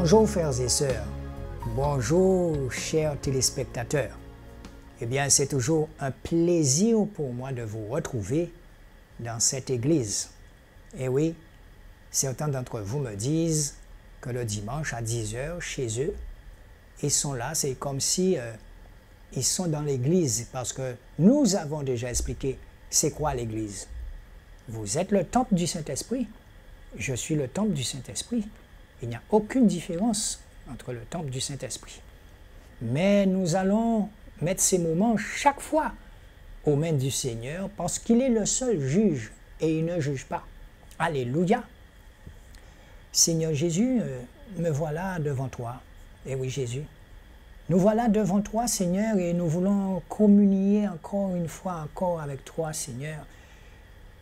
Bonjour frères et sœurs, bonjour chers téléspectateurs. Eh bien, c'est toujours un plaisir pour moi de vous retrouver dans cette église. Et oui, certains d'entre vous me disent que le dimanche à 10h, chez eux, ils sont là, c'est comme si ils sont dans l'église, parce que nous avons déjà expliqué c'est quoi l'église. Vous êtes le temple du Saint-Esprit, je suis le temple du Saint-Esprit. Il n'y a aucune différence entre le temple du Saint-Esprit. Mais nous allons mettre ces moments chaque fois aux mains du Seigneur parce qu'il est le seul juge et il ne juge pas. Alléluia! Seigneur Jésus, me voilà devant toi. Eh oui, Jésus. Nous voilà devant toi, Seigneur, et nous voulons communier encore une fois encore avec toi, Seigneur.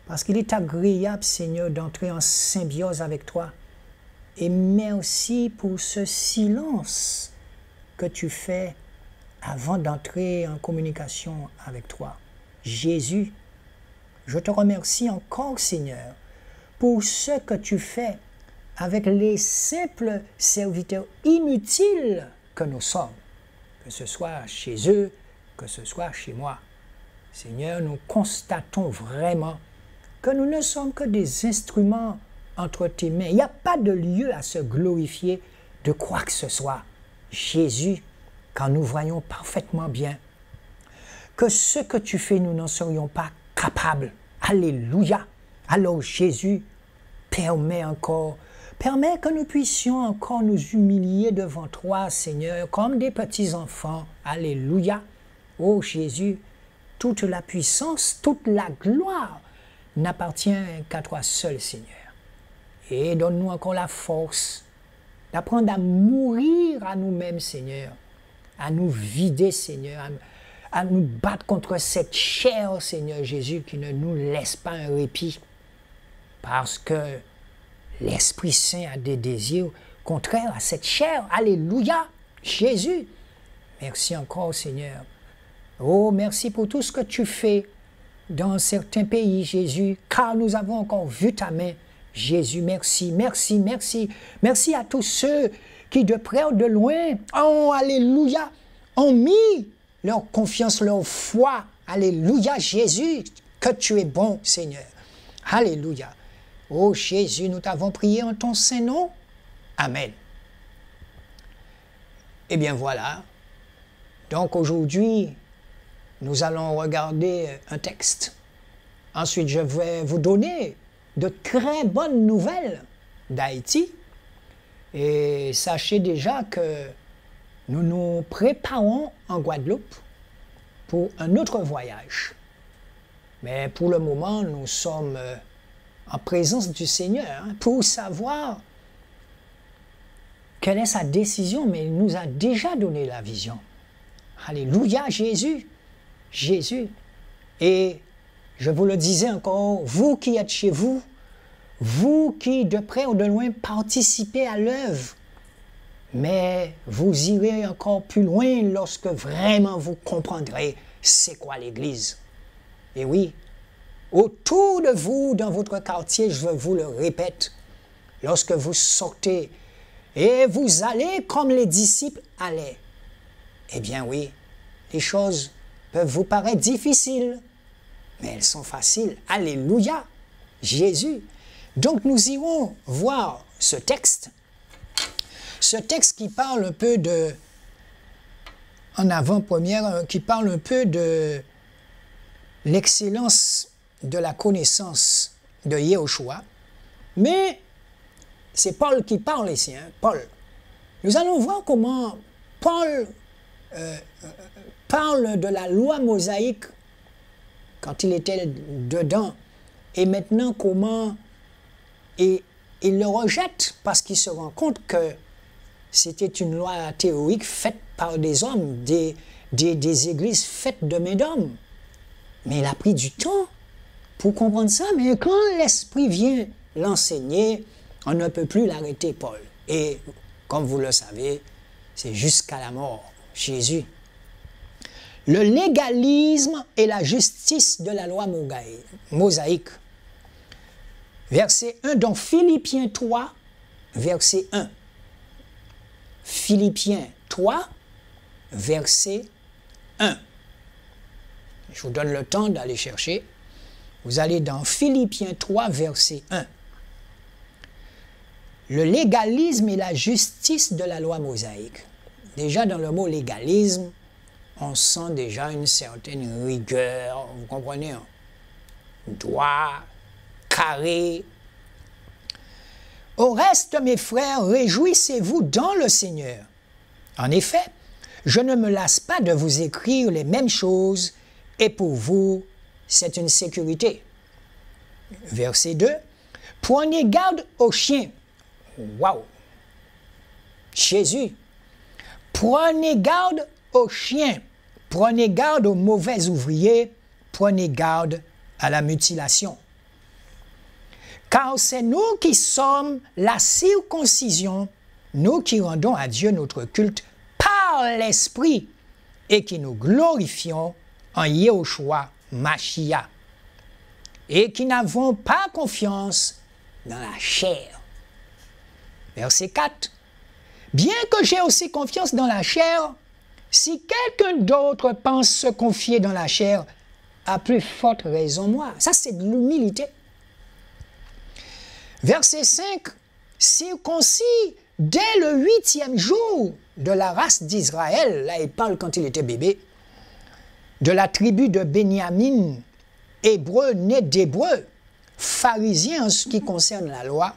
Parce qu'il est agréable, Seigneur, d'entrer en symbiose avec toi. Et merci pour ce silence que tu fais avant d'entrer en communication avec toi. Jésus, je te remercie encore, Seigneur, pour ce que tu fais avec les simples serviteurs inutiles que nous sommes, que ce soit chez eux, que ce soit chez moi. Seigneur, nous constatons vraiment que nous ne sommes que des instruments entre tes mains. Il n'y a pas de lieu à se glorifier de quoi que ce soit. Jésus, quand nous voyons parfaitement bien que ce que tu fais, nous n'en serions pas capables. Alléluia. Alors Jésus, permets que nous puissions encore nous humilier devant toi, Seigneur, comme des petits enfants. Alléluia. Oh Jésus, toute la puissance, toute la gloire n'appartient qu'à toi seul, Seigneur. Et donne-nous encore la force d'apprendre à mourir à nous-mêmes, Seigneur, à nous vider, Seigneur, à nous battre contre cette chair, Seigneur Jésus, qui ne nous laisse pas un répit. Parce que l'Esprit Saint a des désirs contraires à cette chair. Alléluia, Jésus. Merci encore, Seigneur. Oh, merci pour tout ce que tu fais dans certains pays, Jésus, car nous avons encore vu ta main. Jésus, merci, merci, merci. Merci à tous ceux qui, de près ou de loin, alléluia, ont mis leur confiance, leur foi. Alléluia, Jésus, que tu es bon, Seigneur. Alléluia. Oh Jésus, nous t'avons prié en ton saint nom. Amen. Eh bien voilà. Donc aujourd'hui, nous allons regarder un texte. Ensuite, je vais vous donner de très bonnes nouvelles d'Haïti. Et sachez déjà que nous nous préparons en Guadeloupe pour un autre voyage. Mais pour le moment, nous sommes en présence du Seigneur pour savoir quelle est sa décision, mais il nous a déjà donné la vision. Alléluia, Jésus, Jésus. Et je vous le disais encore, vous qui êtes chez vous, vous qui de près ou de loin participez à l'œuvre, mais vous irez encore plus loin lorsque vraiment vous comprendrez c'est quoi l'Église. Et oui, autour de vous, dans votre quartier, je vous le répète, lorsque vous sortez et vous allez comme les disciples allaient, eh bien oui, les choses peuvent vous paraître difficiles, mais elles sont faciles. Alléluia, Jésus. Donc nous irons voir ce texte qui parle un peu de, en avant-première, qui parle un peu de l'excellence de la connaissance de Yahushua. Mais c'est Paul qui parle ici, Paul. Nous allons voir comment Paul parle de la loi mosaïque quand il était dedans, et maintenant comment il le rejette parce qu'il se rend compte que c'était une loi théorique faite par des hommes, des églises faites de main d'hommes. Mais il a pris du temps pour comprendre ça, mais quand l'Esprit vient l'enseigner, on ne peut plus l'arrêter, Paul. Et comme vous le savez, c'est jusqu'à la mort, Jésus. Le légalisme et la justice de la loi mosaïque. Verset 1, dans Philippiens 3, verset 1. Philippiens 3, verset 1. Je vous donne le temps d'aller chercher. Vous allez dans Philippiens 3, verset 1. Le légalisme et la justice de la loi mosaïque. Déjà dans le mot légalisme, on sent déjà une certaine rigueur, vous comprenez, hein? Droit, carré. Au reste, mes frères, réjouissez-vous dans le Seigneur. En effet, je ne me lasse pas de vous écrire les mêmes choses, et pour vous, c'est une sécurité. Verset 2. Prenez garde aux chiens. Waouh! Jésus. Prenez garde aux chiens. Prenez garde aux mauvais ouvriers. Prenez garde à la mutilation. Car c'est nous qui sommes la circoncision, nous qui rendons à Dieu notre culte par l'Esprit et qui nous glorifions en Yahushua Mashiach et qui n'avons pas confiance dans la chair. Verset 4. Bien que j'ai aussi confiance dans la chair, si quelqu'un d'autre pense se confier dans la chair, à plus forte raison moi. Ça, c'est de l'humilité. Verset 5. Circoncis dès le 8e jour de la race d'Israël, là il parle quand il était bébé, de la tribu de Béniamine, hébreu né d'hébreu, pharisien en ce qui concerne la loi.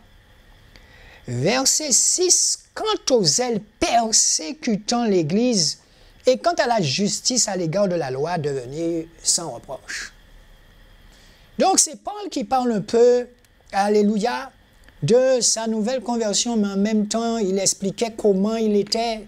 Verset 6. Quant aux zèles persécutant l'Église et quant à la justice à l'égard de la loi, devenue sans reproche. Donc c'est Paul qui parle un peu, alléluia, de sa nouvelle conversion, mais en même temps, il expliquait comment il était.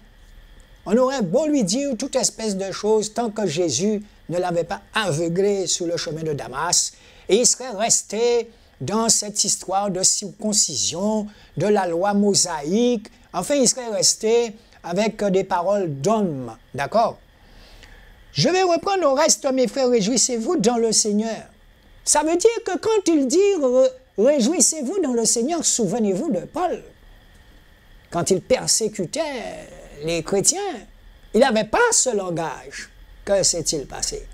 On aurait beau lui dire toute espèce de choses tant que Jésus ne l'avait pas aveuglé sur le chemin de Damas, et il serait resté dans cette histoire de circoncision, de la loi mosaïque. Enfin, il serait resté avec des paroles d'homme, d'accord? Je vais reprendre au reste, mes frères, réjouissez-vous dans le Seigneur. Ça veut dire que quand il dit réjouissez-vous dans le Seigneur, souvenez-vous de Paul. Quand il persécutait les chrétiens, il n'avait pas ce langage. Que s'est-il passé?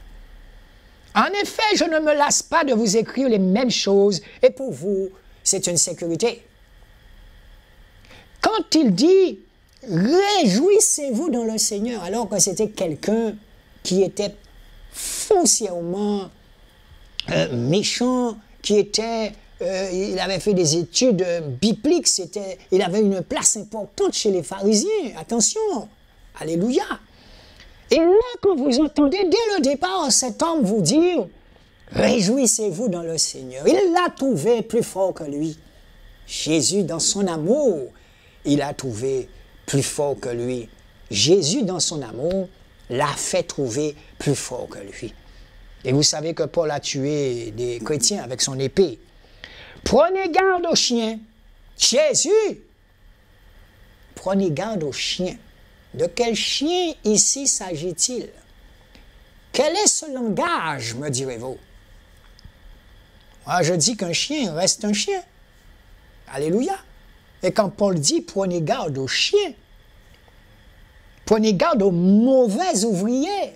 En effet, je ne me lasse pas de vous écrire les mêmes choses, et pour vous, c'est une sécurité. Quand il dit « Réjouissez-vous dans le Seigneur », alors que c'était quelqu'un qui était foncièrement méchant, qui était, il avait fait des études bibliques, il avait une place importante chez les pharisiens. Attention, alléluia. Et là, quand vous entendez dès le départ cet homme vous dire « Réjouissez-vous dans le Seigneur », il l'a trouvé plus fort que lui. Jésus, dans son amour, il a trouvé plus fort que lui. Jésus, dans son amour, l'a fait trouver plus fort que lui. Et vous savez que Paul a tué des chrétiens avec son épée. Prenez garde aux chiens. Jésus! Prenez garde aux chiens. De quel chien ici s'agit-il? Quel est ce langage, me direz-vous? Moi, je dis qu'un chien reste un chien. Alléluia. Et quand Paul dit, prenez garde aux chiens, prenez garde aux mauvais ouvriers,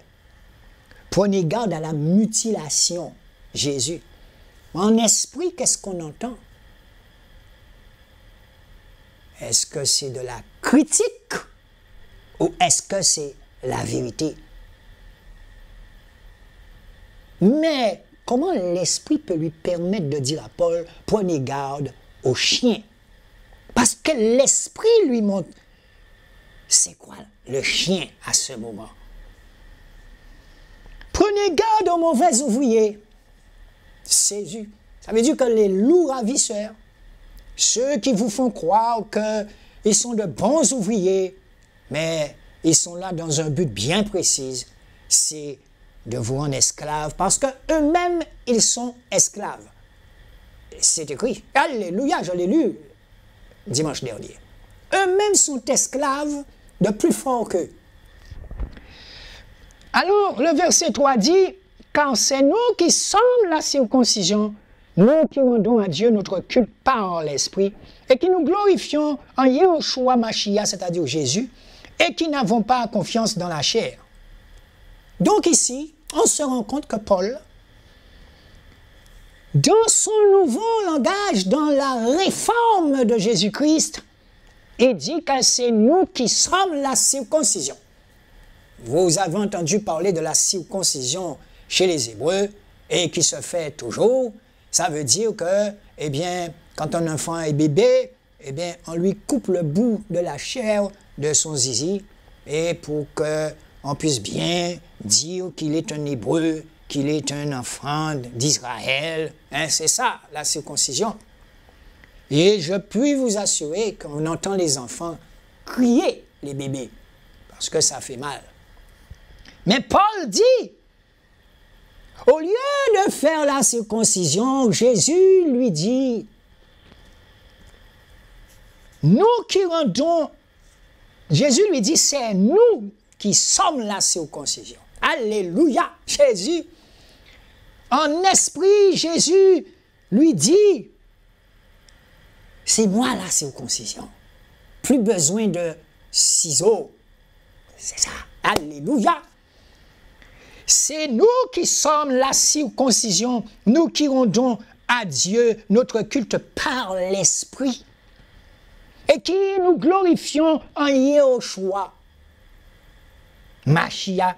prenez garde à la mutilation, Jésus. En esprit, qu'est-ce qu'on entend? Est-ce que c'est de la critique ou est-ce que c'est la vérité? Mais comment l'esprit peut lui permettre de dire à Paul, prenez garde aux chiens? Parce que l'esprit lui montre, c'est quoi le chien à ce moment? Prenez garde aux mauvais ouvriers. Jésus. Ça veut dire que les loups ravisseurs, ceux qui vous font croire qu'ils sont de bons ouvriers, mais ils sont là dans un but bien précis, c'est de vous rendre esclaves, parce qu'eux-mêmes, ils sont esclaves. C'est écrit. Alléluia, je l'ai lu dimanche dernier. Eux-mêmes sont esclaves de plus fort qu'eux. Alors, le verset 3 dit, « Car c'est nous qui sommes la circoncision, nous qui rendons à Dieu notre culte par l'Esprit, et qui nous glorifions en Yahushua Mashiach, c'est-à-dire Jésus, et qui n'avons pas confiance dans la chair. Donc ici, on se rend compte que Paul, dans son nouveau langage, dans la réforme de Jésus-Christ, il dit que c'est nous qui sommes la circoncision. Vous avez entendu parler de la circoncision chez les Hébreux et qui se fait toujours. Ça veut dire que, eh bien, quand un enfant est bébé, eh bien, on lui coupe le bout de la chair de son zizi et pour qu'on puisse bien dire qu'il est un Hébreu, qu'il est un enfant d'Israël. Hein, c'est ça, la circoncision. Et je puis vous assurer qu'on entend les enfants crier, les bébés, parce que ça fait mal. Mais Paul dit, au lieu de faire la circoncision, Jésus lui dit, nous qui rendons, Jésus lui dit, c'est nous qui sommes la circoncision. Alléluia, Jésus. En esprit, Jésus lui dit, c'est moi la circoncision. Plus besoin de ciseaux. C'est ça. Alléluia. C'est nous qui sommes la circoncision, nous qui rendons à Dieu notre culte par l'Esprit et qui nous glorifions en Yahushua Mashiach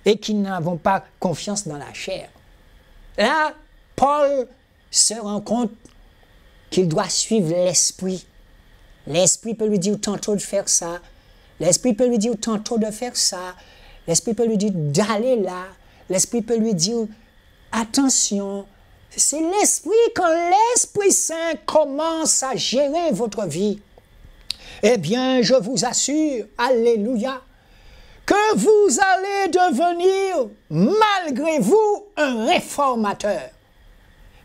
et qui n'avons pas confiance dans la chair. Là, Paul se rend compte qu'il doit suivre l'Esprit. L'Esprit peut lui dire tantôt de faire ça, l'Esprit peut lui dire tantôt de faire ça, l'Esprit peut lui dire d'aller là, l'Esprit peut lui dire attention. C'est l'Esprit, quand l'Esprit Saint commence à gérer votre vie, eh bien, je vous assure, alléluia, que vous allez devenir, malgré vous, un réformateur.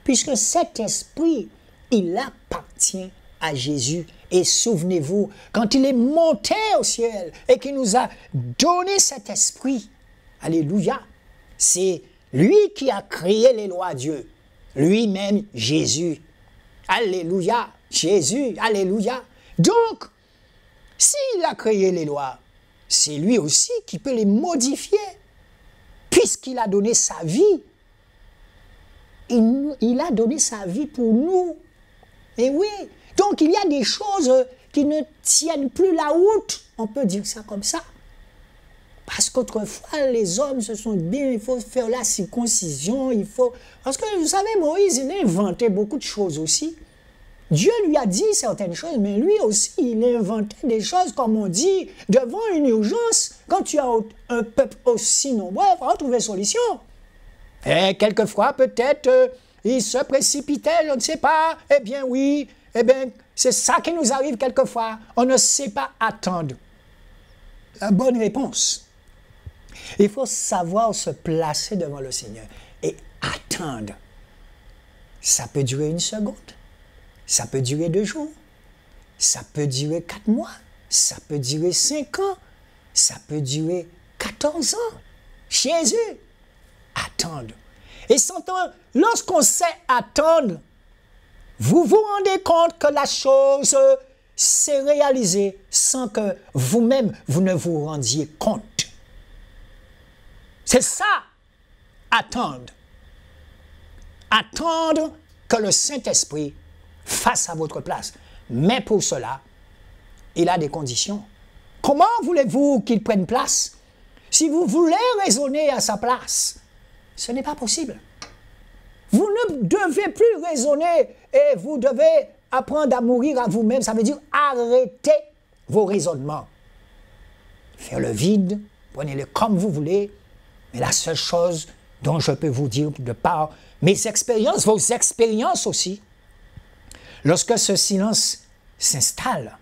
Puisque cet esprit, il appartient à Jésus. Et souvenez-vous, quand il est monté au ciel et qu'il nous a donné cet esprit, alléluia, c'est lui qui a créé les lois de Dieu. Lui-même, Jésus. Alléluia, Jésus, alléluia. Donc, s'il a créé les lois, c'est lui aussi qui peut les modifier, puisqu'il a donné sa vie. Il a donné sa vie pour nous. Et oui, donc il y a des choses qui ne tiennent plus la route, on peut dire ça comme ça. Parce qu'autrefois, les hommes se sont dit, il faut faire la circoncision, il faut... Parce que, vous savez, Moïse, il a inventé beaucoup de choses aussi. Dieu lui a dit certaines choses, mais lui aussi, il a inventé des choses, comme on dit, devant une urgence. Quand tu as un peuple aussi nombreux, il faut trouver solution. Et quelquefois, peut-être, il se précipitait, je ne sais pas. Eh bien, oui, eh bien, c'est ça qui nous arrive quelquefois. On ne sait pas attendre la bonne réponse. Il faut savoir se placer devant le Seigneur et attendre. Ça peut durer 1 seconde. Ça peut durer 2 jours, ça peut durer 4 mois, ça peut durer 5 ans, ça peut durer 14 ans. Jésus, attendre. Et lorsqu'on sait attendre, vous vous rendez compte que la chose s'est réalisée sans que vous-même, vous ne vous rendiez compte. C'est ça, attendre. Attendre que le Saint-Esprit face à votre place. Mais pour cela, il a des conditions. Comment voulez-vous qu'il prenne place? Si vous voulez raisonner à sa place, ce n'est pas possible. Vous ne devez plus raisonner et vous devez apprendre à mourir à vous-même. Ça veut dire arrêter vos raisonnements. Faire le vide, prenez-le comme vous voulez. Mais la seule chose dont je peux vous dire de par mes expériences, vos expériences aussi, lorsque ce silence s'installe,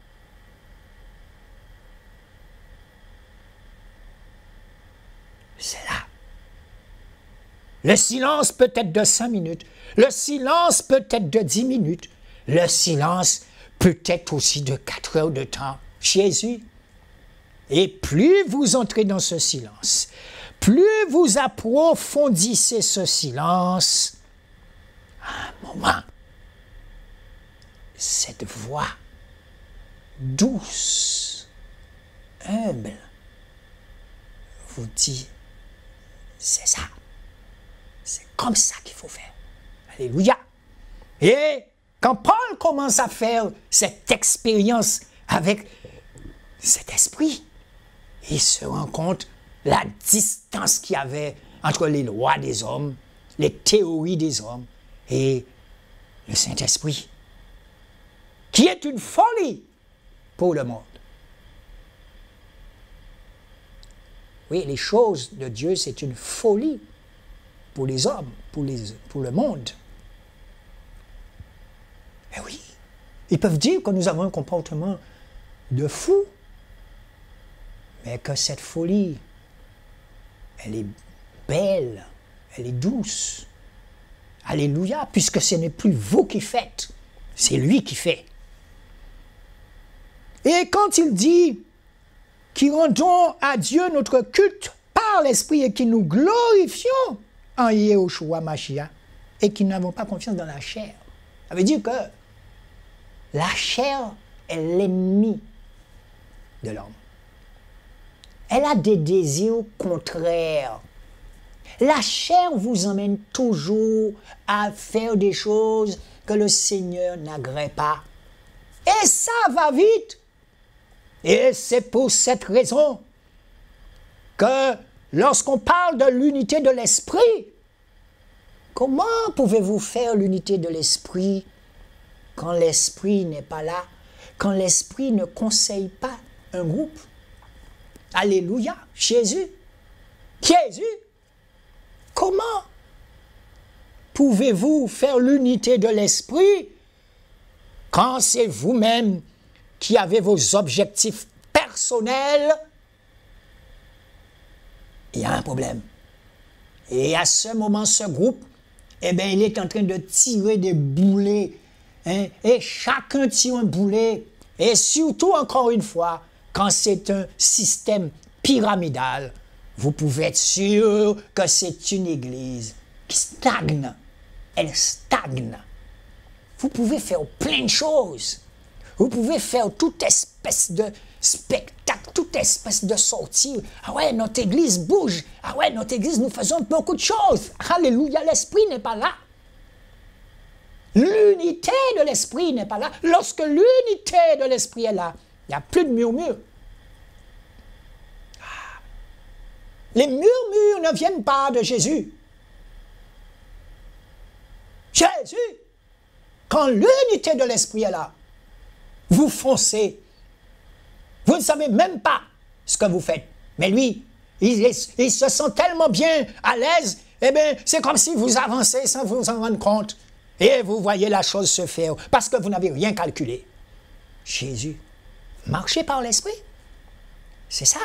c'est là. Le silence peut être de 5 minutes, le silence peut être de 10 minutes, le silence peut être aussi de 4 heures de temps. Jésus. Et plus vous entrez dans ce silence, plus vous approfondissez ce silence, à un moment, cette voix douce, humble, vous dit, c'est ça. C'est comme ça qu'il faut faire. Alléluia. Et quand Paul commence à faire cette expérience avec cet esprit, il se rend compte la distance qu'il y avait entre les lois des hommes, les théories des hommes et le Saint-Esprit, qui est une folie pour le monde. Oui, les choses de Dieu, c'est une folie pour les hommes, pour le monde. Eh oui, ils peuvent dire que nous avons un comportement de fou, mais que cette folie, elle est belle, elle est douce. Alléluia, puisque ce n'est plus vous qui faites, c'est lui qui fait. Et quand il dit qui rendons à Dieu notre culte par l'Esprit et qui nous glorifions en Yeshua Mashiach et qui n'avons pas confiance dans la chair. Ça veut dire que la chair est l'ennemi de l'homme. Elle a des désirs contraires. La chair vous emmène toujours à faire des choses que le Seigneur n'agrée pas. Et ça va vite. Et c'est pour cette raison que lorsqu'on parle de l'unité de l'esprit, comment pouvez-vous faire l'unité de l'esprit quand l'esprit n'est pas là, quand l'esprit ne conseille pas un groupe? Alléluia, Jésus, comment pouvez-vous faire l'unité de l'esprit quand c'est vous-même qui avez vos objectifs personnels? Il y a un problème. Et à ce moment, ce groupe, eh bien, il est en train de tirer des boulets. Hein, et chacun tire un boulet. Et surtout, encore une fois, quand c'est un système pyramidal, vous pouvez être sûr que c'est une église qui stagne. Elle stagne. Vous pouvez faire plein de choses. Vous pouvez faire toute espèce de spectacle, toute espèce de sortie. Ah ouais, notre église bouge. Ah ouais, notre église, nous faisons beaucoup de choses. Alléluia, l'esprit n'est pas là. L'unité de l'esprit n'est pas là. Lorsque l'unité de l'esprit est là, il n'y a plus de murmures. Les murmures ne viennent pas de Jésus. Jésus, quand l'unité de l'esprit est là, vous foncez. Vous ne savez même pas ce que vous faites. Mais lui, il se sent tellement bien à l'aise, eh bien, c'est comme si vous avancez sans vous en rendre compte. Et vous voyez la chose se faire, parce que vous n'avez rien calculé. Jésus, marchez par l'esprit. C'est ça,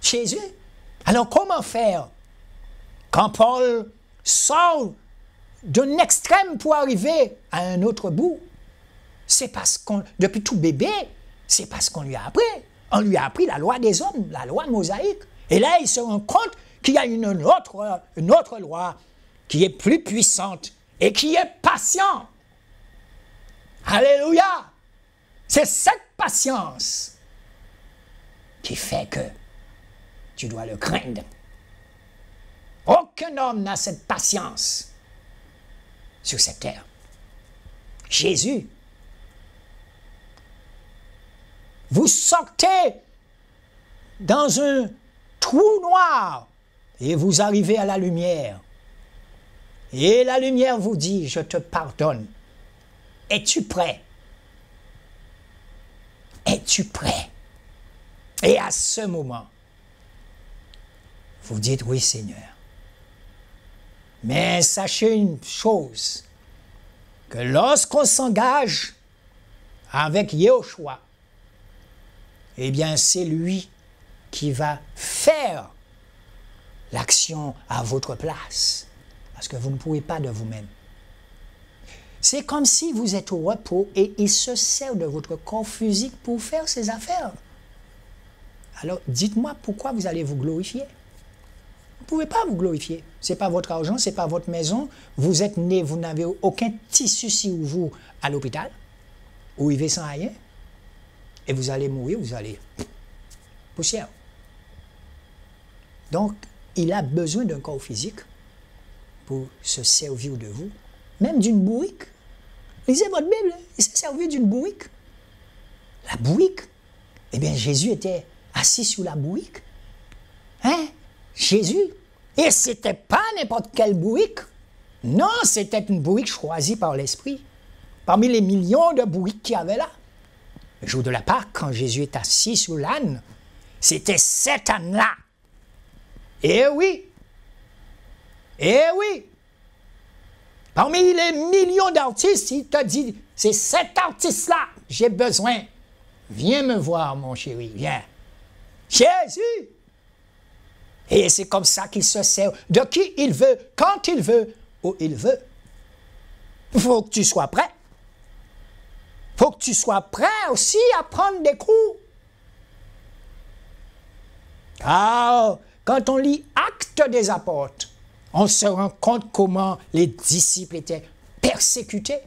Jésus. Alors comment faire quand Paul sort d'un extrême pour arriver à un autre bout? C'est parce qu'on, depuis tout bébé, c'est parce qu'on lui a appris. On lui a appris la loi des hommes, la loi mosaïque. Et là, il se rend compte qu'il y a une autre loi qui est plus puissante et qui est patient. Alléluia! C'est cette patience qui fait que tu dois le craindre. Aucun homme n'a cette patience sur cette terre. Jésus, vous sortez dans un trou noir et vous arrivez à la lumière. Et la lumière vous dit, je te pardonne. Es-tu prêt? Es-tu prêt? Et à ce moment, vous dites, oui Seigneur. Mais sachez une chose, que lorsqu'on s'engage avec Yeshua, eh bien c'est lui qui va faire l'action à votre place. Parce que vous ne pouvez pas de vous-même. C'est comme si vous êtes au repos et il se sert de votre corps physique pour faire ses affaires. Alors, dites-moi pourquoi vous allez vous glorifier. Vous ne pouvez pas vous glorifier. Ce n'est pas votre argent, ce n'est pas votre maison. Vous êtes né, vous n'avez aucun tissu si vous à l'hôpital, vous vivez sans rien, et vous allez mourir, vous allez poussière. Donc, il a besoin d'un corps physique pour se servir de vous, même d'une bourrique. Lisez votre Bible, il s'est servi d'une bourrique. La bourrique, eh bien, Jésus était assis sur la bourrique. Hein? Jésus. Et ce n'était pas n'importe quelle bourrique. Non, c'était une bourrique choisie par l'Esprit. Parmi les millions de bourriques qu'il y avait là. Le jour de la Pâque, quand Jésus est assis sur l'âne, c'était cet âne-là. Eh oui! Eh oui! Parmi les millions d'artistes, il te dit, c'est cet artiste-là, j'ai besoin. Viens me voir, mon chéri, viens. Jésus! Et c'est comme ça qu'il se sert de qui il veut, quand il veut, où il veut. Il faut que tu sois prêt. Il faut que tu sois prêt aussi à prendre des coups. Ah, quand on lit Actes des Apôtres, on se rend compte comment les disciples étaient persécutés.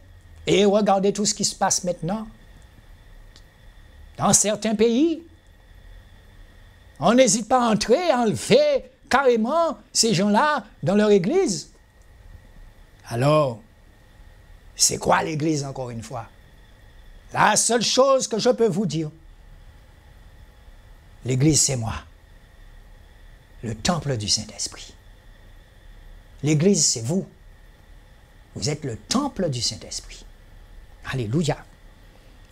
Et regardez tout ce qui se passe maintenant. Dans certains pays, on n'hésite pas à entrer, à enlever carrément ces gens-là dans leur église. Alors, c'est quoi l'église encore une fois? La seule chose que je peux vous dire, l'église c'est moi, le temple du Saint-Esprit. L'église c'est vous. Vous êtes le temple du Saint-Esprit. Alléluia.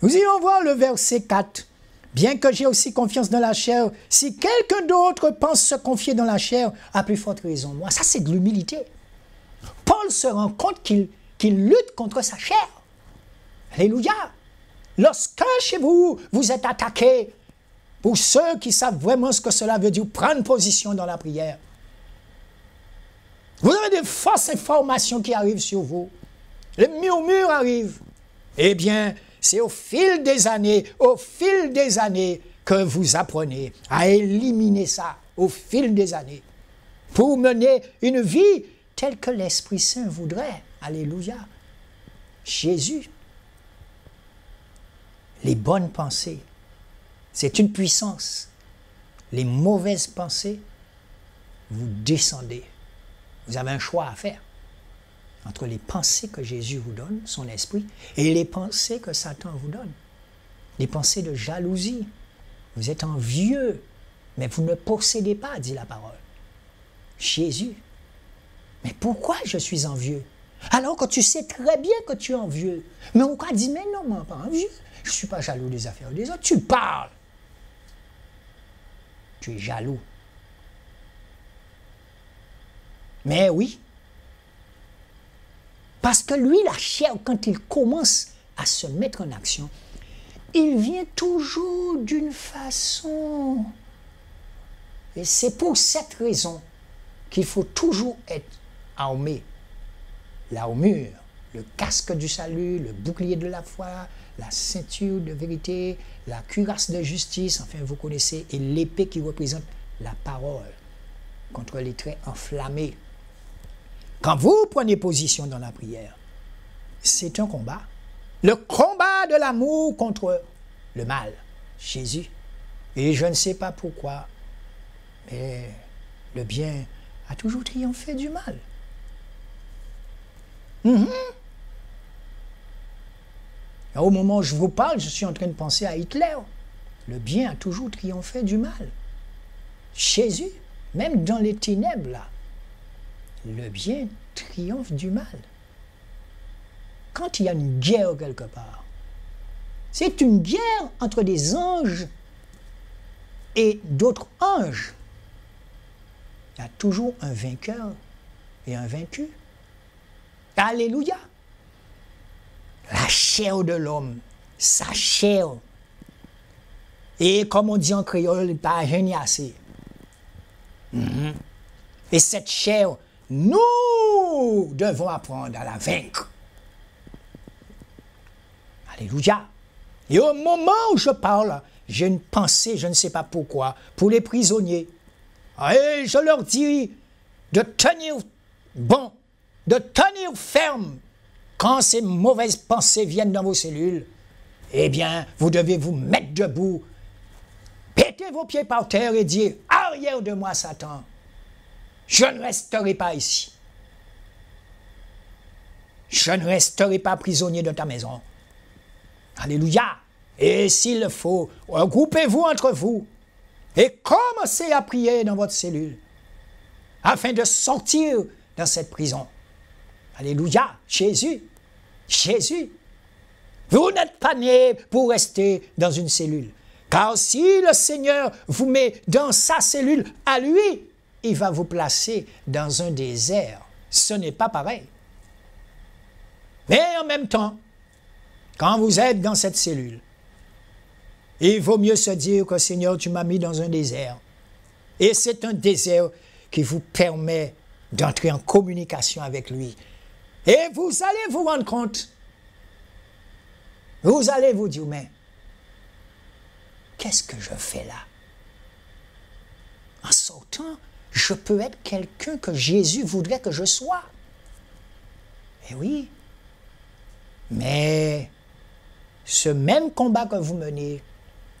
Nous irons voir le verset 4. Bien que j'ai aussi confiance dans la chair, si quelqu'un d'autre pense se confier dans la chair, à plus forte raison moi. Ça, c'est de l'humilité. Paul se rend compte qu'il lutte contre sa chair. Alléluia. Lorsque chez vous, vous êtes attaqué, pour ceux qui savent vraiment ce que cela veut dire, prendre position dans la prière. Vous avez des fausses informations qui arrivent sur vous. Les murmures arrivent. Eh bien, c'est au fil des années, que vous apprenez à éliminer ça, au fil des années, pour mener une vie telle que l'Esprit Saint voudrait. Alléluia. Jésus. Les bonnes pensées, c'est une puissance. Les mauvaises pensées, vous descendez. Vous avez un choix à faire entre les pensées que Jésus vous donne, son esprit, et les pensées que Satan vous donne. Les pensées de jalousie. Vous êtes envieux, mais vous ne possédez pas, dit la parole. Jésus. Mais pourquoi je suis envieux? Alors que tu sais très bien que tu es envieux. Mais on dit, mais non, moi, pas envieux. Je ne suis pas jaloux des affaires des autres. Tu parles. Tu es jaloux. Mais oui. Parce que lui, la chair, quand il commence à se mettre en action, il vient toujours d'une façon. Et c'est pour cette raison qu'il faut toujours être armé. L'armure, le casque du salut, le bouclier de la foi, la ceinture de vérité, la cuirasse de justice, enfin vous connaissez, et l'épée qui représente la parole contre les traits enflammés. Quand vous prenez position dans la prière, c'est un combat. Le combat de l'amour contre le mal. Jésus. Et je ne sais pas pourquoi, mais le bien a toujours triomphé du mal. Au moment où je vous parle, je suis en train de penser à Hitler. Le bien a toujours triomphé du mal. Jésus, même dans les ténèbres, là, le bien triomphe du mal. Quand il y a une guerre quelque part, c'est une guerre entre des anges et d'autres anges. Il y a toujours un vainqueur et un vaincu. Alléluia. La chair de l'homme, sa chair. Et comme on dit en créole, pas géniassé. Et cette chair, nous devons apprendre à la vaincre. Alléluia. Et au moment où je parle, j'ai une pensée, je ne sais pas pourquoi, pour les prisonniers. Et je leur dis, de tenir bon, de tenir ferme quand ces mauvaises pensées viennent dans vos cellules, eh bien, vous devez vous mettre debout, péter vos pieds par terre et dire « Arrière de moi, Satan, je ne resterai pas ici. Je ne resterai pas prisonnier de ta maison. » Alléluia. Et s'il le faut, regroupez-vous entre vous et commencez à prier dans votre cellule afin de sortir dans cette prison. Alléluia. Jésus, Jésus. Vous n'êtes pas né pour rester dans une cellule. Car si le Seigneur vous met dans sa cellule à lui, il va vous placer dans un désert. Ce n'est pas pareil. Mais en même temps, quand vous êtes dans cette cellule, il vaut mieux se dire que Seigneur, tu m'as mis dans un désert. Et c'est un désert qui vous permet d'entrer en communication avec lui. Et vous allez vous rendre compte, vous allez vous dire, mais qu'est-ce que je fais là? En sortant, je peux être quelqu'un que Jésus voudrait que je sois. Eh oui, mais ce même combat que vous menez,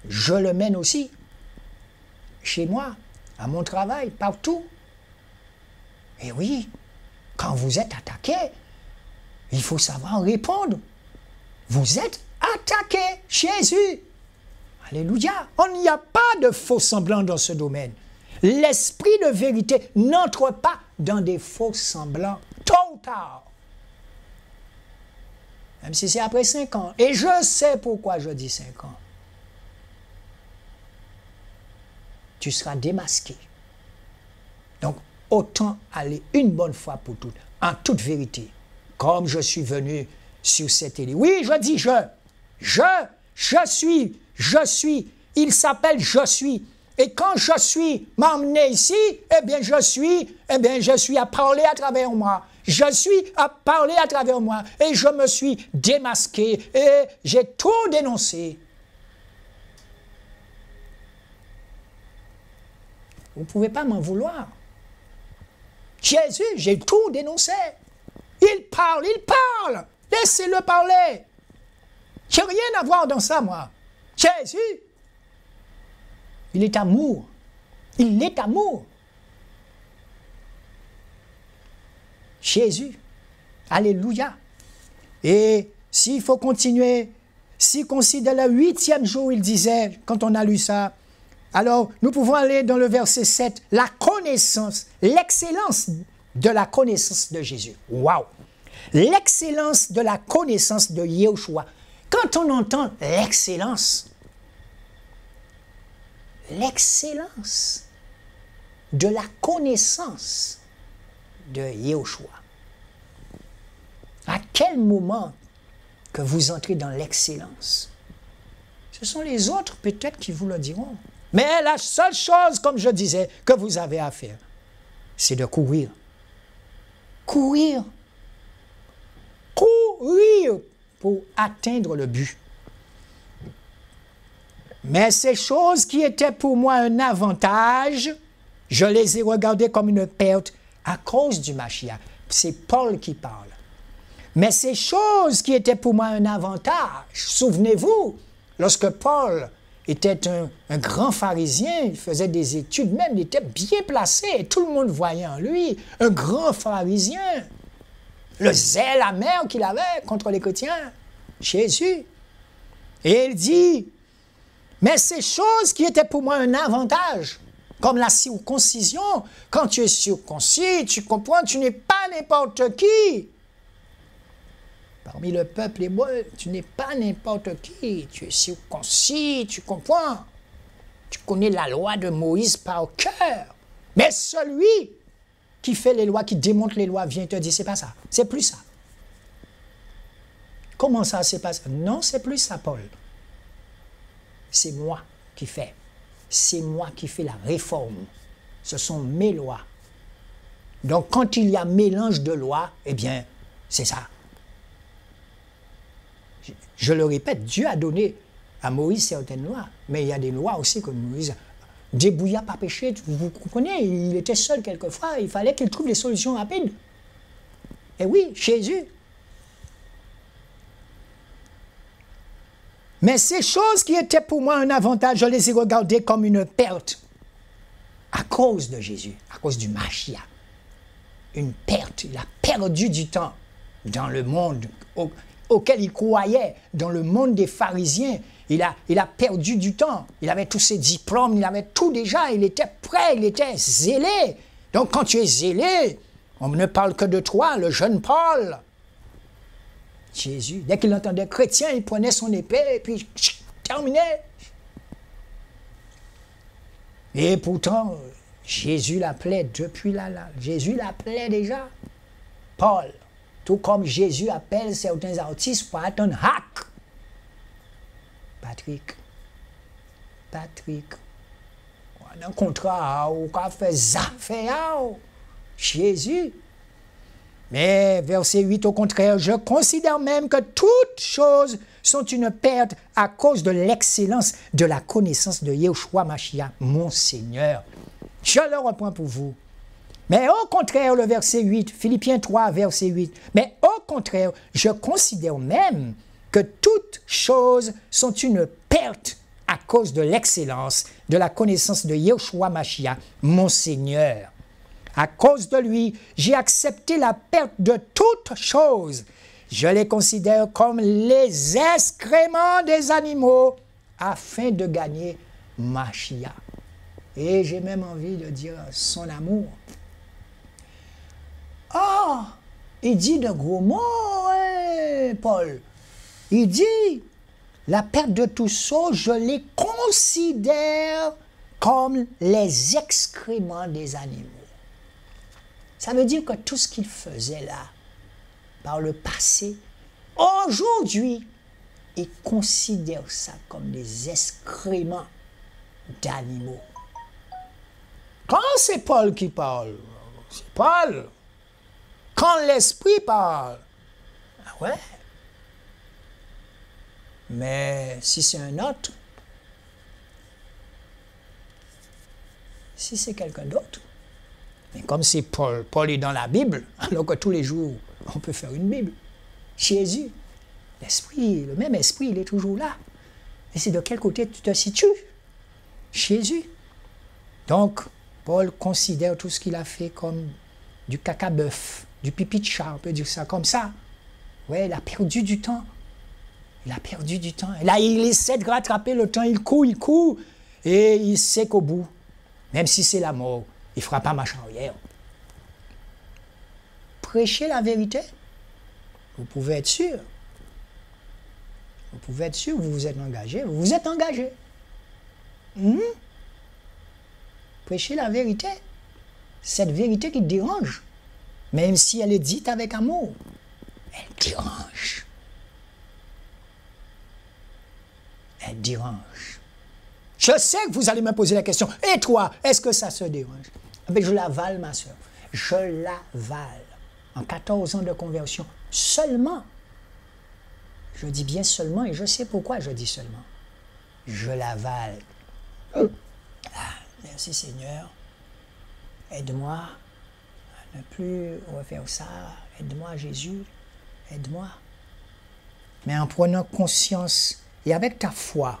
je le mène aussi. Chez moi, à mon travail, partout. Et oui, quand vous êtes attaqué, il faut savoir répondre. Vous êtes attaqué, Jésus. Alléluia. Il n'y a pas de faux semblants dans ce domaine. L'esprit de vérité n'entre pas dans des faux semblants tôt ou tard. Même si c'est après 5 ans. Et je sais pourquoi je dis 5 ans. Tu seras démasqué. Donc, autant aller une bonne fois pour toutes, en toute vérité, comme je suis venu sur cette île. Oui, je dis je suis, il s'appelle je suis. Et quand je suis m'emmené ici, eh bien je suis à parler à travers moi. Je suis à parler à travers moi. Et je me suis démasqué et j'ai tout dénoncé. Vous ne pouvez pas m'en vouloir. Jésus, j'ai tout dénoncé. Il parle. Laissez-le parler. Je n'ai rien à voir dans ça, moi. Jésus, il est amour. Il est amour. Jésus. Alléluia. Et s'il faut continuer, s'il considère le 8e jour, il disait, quand on a lu ça, alors nous pouvons aller dans le verset 7, la connaissance, l'excellence de la connaissance de Jésus. Waouh! L'excellence de la connaissance de Yahushua. Quand on entend l'excellence de la connaissance de Yahushua. À quel moment que vous entrez dans l'excellence? Ce sont les autres peut-être qui vous le diront. Mais la seule chose, comme je disais, que vous avez à faire, c'est de courir. Courir. Courir pour atteindre le but. Mais ces choses qui étaient pour moi un avantage, je les ai regardées comme une perte à cause du Mashiach. C'est Paul qui parle. Mais ces choses qui étaient pour moi un avantage, souvenez-vous, lorsque Paul était un grand pharisien, il faisait des études même, il était bien placé, et tout le monde voyait en lui un grand pharisien. Le zèle amer qu'il avait contre les chrétiens, Jésus. Et il dit, mais ces choses qui étaient pour moi un avantage, comme la circoncision, quand tu es circoncis, tu comprends, tu n'es pas n'importe qui. Parmi le peuple hébreu, tu n'es pas n'importe qui. Tu es circoncis, tu comprends. Tu connais la loi de Moïse par cœur. Mais celui qui fait les lois, qui démontre les lois, vient te dire, c'est pas ça. C'est plus ça. Comment ça, c'est pas ça? Non, c'est plus ça, Paul. C'est moi qui fais. C'est moi qui fais la réforme. Ce sont mes lois. Donc, quand il y a mélange de lois, eh bien, c'est ça. Je le répète, Dieu a donné à Moïse certaines lois, mais il y a des lois aussi que Moïse débrouilla par péché, vous comprenez, il était seul quelquefois, il fallait qu'il trouve des solutions rapides. Et oui, Jésus. Mais ces choses qui étaient pour moi un avantage, je les ai regardées comme une perte à cause de Jésus, à cause du Mashiach. Une perte, il a perdu du temps dans le monde auquel il croyait, dans le monde des pharisiens. Il a perdu du temps. Il avait tous ses diplômes, il avait tout déjà, il était prêt, il était zélé. Donc quand tu es zélé, on ne parle que de toi, le jeune Paul. Jésus, dès qu'il entendait chrétien, il prenait son épée et puis terminé. Et pourtant, Jésus l'appelait depuis là. Jésus l'appelait déjà Paul. Tout comme Jésus appelle certains artistes pour être un hack. Patrick. On a un contrat, on a fait ça, Jésus. Mais verset 8, au contraire, je considère même que toutes choses sont une perte à cause de l'excellence de la connaissance de Yeshua Mashiach, mon Seigneur. Je le reprends pour vous. Mais au contraire, le verset 8, Philippiens 3, verset 8, mais au contraire, je considère même que toutes choses sont une perte à cause de l'excellence de la connaissance de Yeshua Mashiach, mon Seigneur. À cause de lui, j'ai accepté la perte de toutes choses. Je les considère comme les excréments des animaux afin de gagner Mashiach. Et j'ai même envie de dire son amour. Oh, il dit de gros mots, Paul. Il dit, la perte de tout ça, je les considère comme les excréments des animaux. Ça veut dire que tout ce qu'il faisait là, par le passé, aujourd'hui, il considère ça comme des excréments d'animaux. Quand c'est Paul qui parle, c'est Paul. Quand l'Esprit parle, ah ouais. Mais si c'est un autre, si c'est quelqu'un d'autre, mais comme c'est Paul, Paul est dans la Bible, alors que tous les jours, on peut faire une Bible. Jésus, l'Esprit, le même Esprit, il est toujours là. Et c'est de quel côté tu te situes? Jésus. Donc, Paul considère tout ce qu'il a fait comme du caca-bœuf, du pipi de chat, on peut dire ça comme ça. Oui, il a perdu du temps. Il a perdu du temps. Et là, il essaie de rattraper le temps, il court, et il sait qu'au bout, même si c'est la mort, il ne fera pas marche arrière. Prêchez la vérité. Vous pouvez être sûr. Vous pouvez être sûr, vous vous êtes engagé. Vous vous êtes engagé. Prêchez la vérité. Cette vérité qui dérange. Même si elle est dite avec amour. Elle dérange. Elle dérange. Je sais que vous allez me poser la question. Et toi, est-ce que ça se dérange? Mais je l'avale, ma soeur. Je l'avale. En 14 ans de conversion, seulement. Je dis bien seulement, et je sais pourquoi je dis seulement. Je l'avale. Merci Seigneur. Aide-moi à ne plus refaire ça. Aide-moi Jésus. Aide-moi. Mais en prenant conscience et avec ta foi,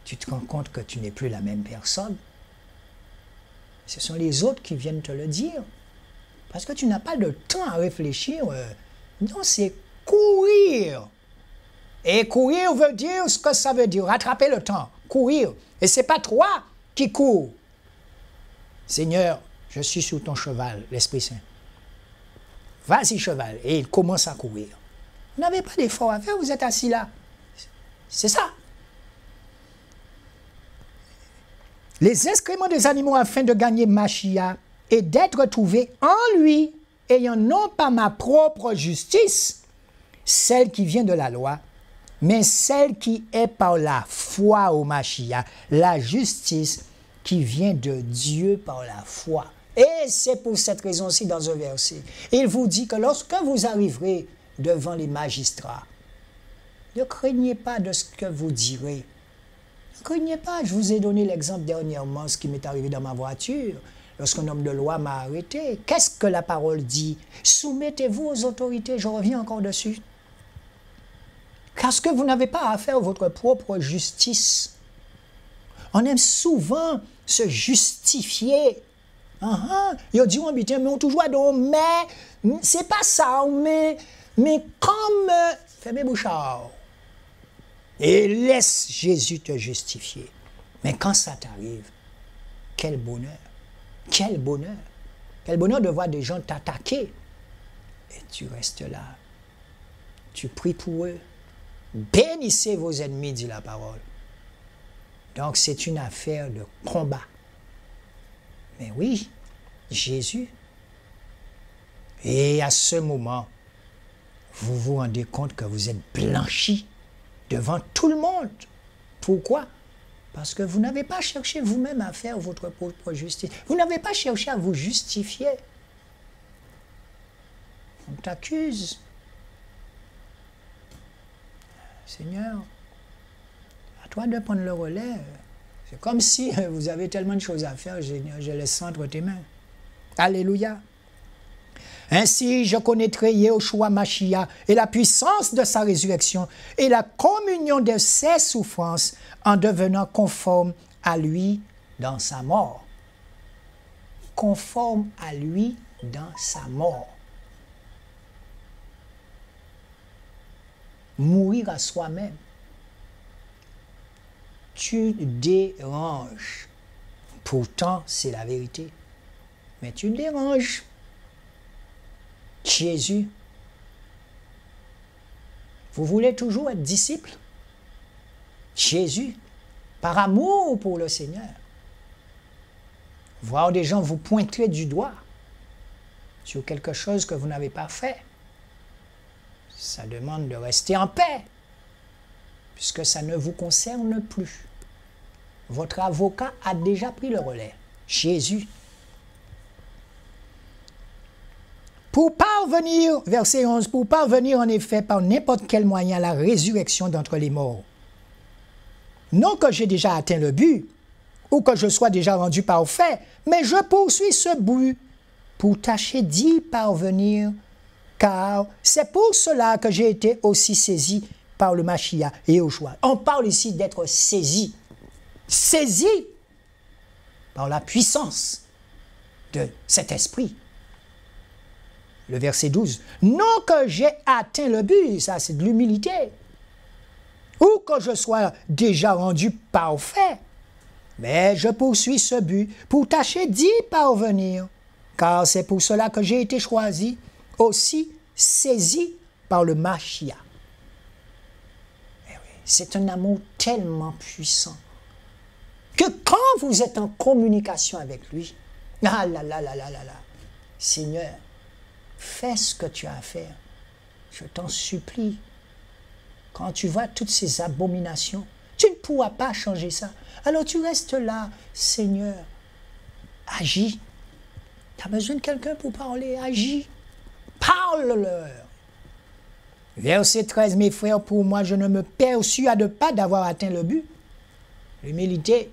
tu te rends compte que tu n'es plus la même personne. Ce sont les autres qui viennent te le dire. Parce que tu n'as pas de temps à réfléchir. Non, c'est courir. Et courir veut dire ce que ça veut dire. Rattraper le temps. Courir. Et ce n'est pas toi qui cours. Seigneur, je suis sur ton cheval, l'Esprit Saint. Vas-y, cheval. Et il commence à courir. Vous n'avez pas d'effort à faire, vous êtes assis là. C'est ça. Les excréments des animaux afin de gagner Mashiach et d'être trouvé en lui, ayant non pas ma propre justice, celle qui vient de la loi, mais celle qui est par la foi au Mashiach, la justice qui vient de Dieu par la foi. Et c'est pour cette raison-ci dans un verset. Il vous dit que lorsque vous arriverez devant les magistrats, ne craignez pas de ce que vous direz. Ne craignez pas. Je vous ai donné l'exemple dernièrement, ce qui m'est arrivé dans ma voiture, lorsqu'un homme de loi m'a arrêté. Qu'est-ce que la parole dit? Soumettez-vous aux autorités. Je reviens encore dessus. Parce que vous n'avez pas à faire votre propre justice. On aime souvent se justifier. Ils disent, mais on toujours mais c'est pas ça, mais comme, fermez bouchard. Et laisse Jésus te justifier. Mais quand ça t'arrive, quel bonheur, quel bonheur, quel bonheur de voir des gens t'attaquer. Et tu restes là, tu pries pour eux. Bénissez vos ennemis, dit la parole. Donc c'est une affaire de combat. Mais oui, Jésus. Et à ce moment, vous vous rendez compte que vous êtes blanchi devant tout le monde. Pourquoi? Parce que vous n'avez pas cherché vous-même à faire votre propre justice. Vous n'avez pas cherché à vous justifier. On t'accuse. Seigneur, à toi de prendre le relais. C'est comme si vous avez tellement de choses à faire, Seigneur, je laisse ça entre tes mains. Alléluia. Ainsi, je connaîtrai Yahushua Mashiach et la puissance de sa résurrection et la communion de ses souffrances en devenant conforme à lui dans sa mort. Conforme à lui dans sa mort. Mourir à soi-même. Tu déranges. Pourtant, c'est la vérité. Mais tu déranges. Jésus. Vous voulez toujours être disciple? Jésus. Par amour pour le Seigneur. Voir des gens vous pointer du doigt sur quelque chose que vous n'avez pas fait. Ça demande de rester en paix, puisque ça ne vous concerne plus. Votre avocat a déjà pris le relais, Jésus. Pour parvenir, verset 11, pour parvenir en effet par n'importe quel moyen à la résurrection d'entre les morts. Non que j'ai déjà atteint le but, ou que je sois déjà rendu parfait, mais je poursuis ce but pour tâcher d'y parvenir, car c'est pour cela que j'ai été aussi saisi par le Mashiach et Yahushua. On parle ici d'être saisi. Saisi par la puissance de cet esprit. Le verset 12. Non que j'ai atteint le but, ça c'est de l'humilité, ou que je sois déjà rendu parfait, mais je poursuis ce but pour tâcher d'y parvenir, car c'est pour cela que j'ai été choisi, aussi saisi par le Mashiach. C'est un amour tellement puissant que quand vous êtes en communication avec lui, Seigneur, fais ce que tu as à faire. Je t'en supplie. Quand tu vois toutes ces abominations, tu ne pourras pas changer ça. Alors tu restes là, Seigneur, agis. Tu as besoin de quelqu'un pour parler, agis. Parle-leur. Verset 13, mes frères, pour moi, je ne me persuade pas d'avoir atteint le but. L'humilité.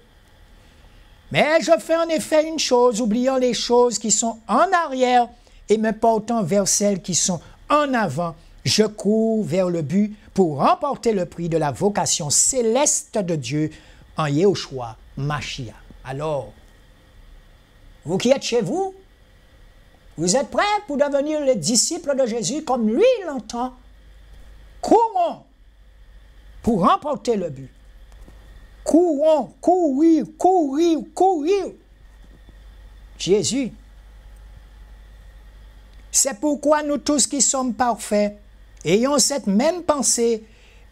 Mais je fais en effet une chose, oubliant les choses qui sont en arrière et me portant vers celles qui sont en avant. Je cours vers le but pour remporter le prix de la vocation céleste de Dieu en Yahushua Mashiach. Alors, vous qui êtes chez vous, vous êtes prêts pour devenir les disciples de Jésus comme lui l'entend? Courons pour remporter le but. Courons, courir, courir, courir. Jésus. C'est pourquoi nous tous qui sommes parfaits, ayons cette même pensée,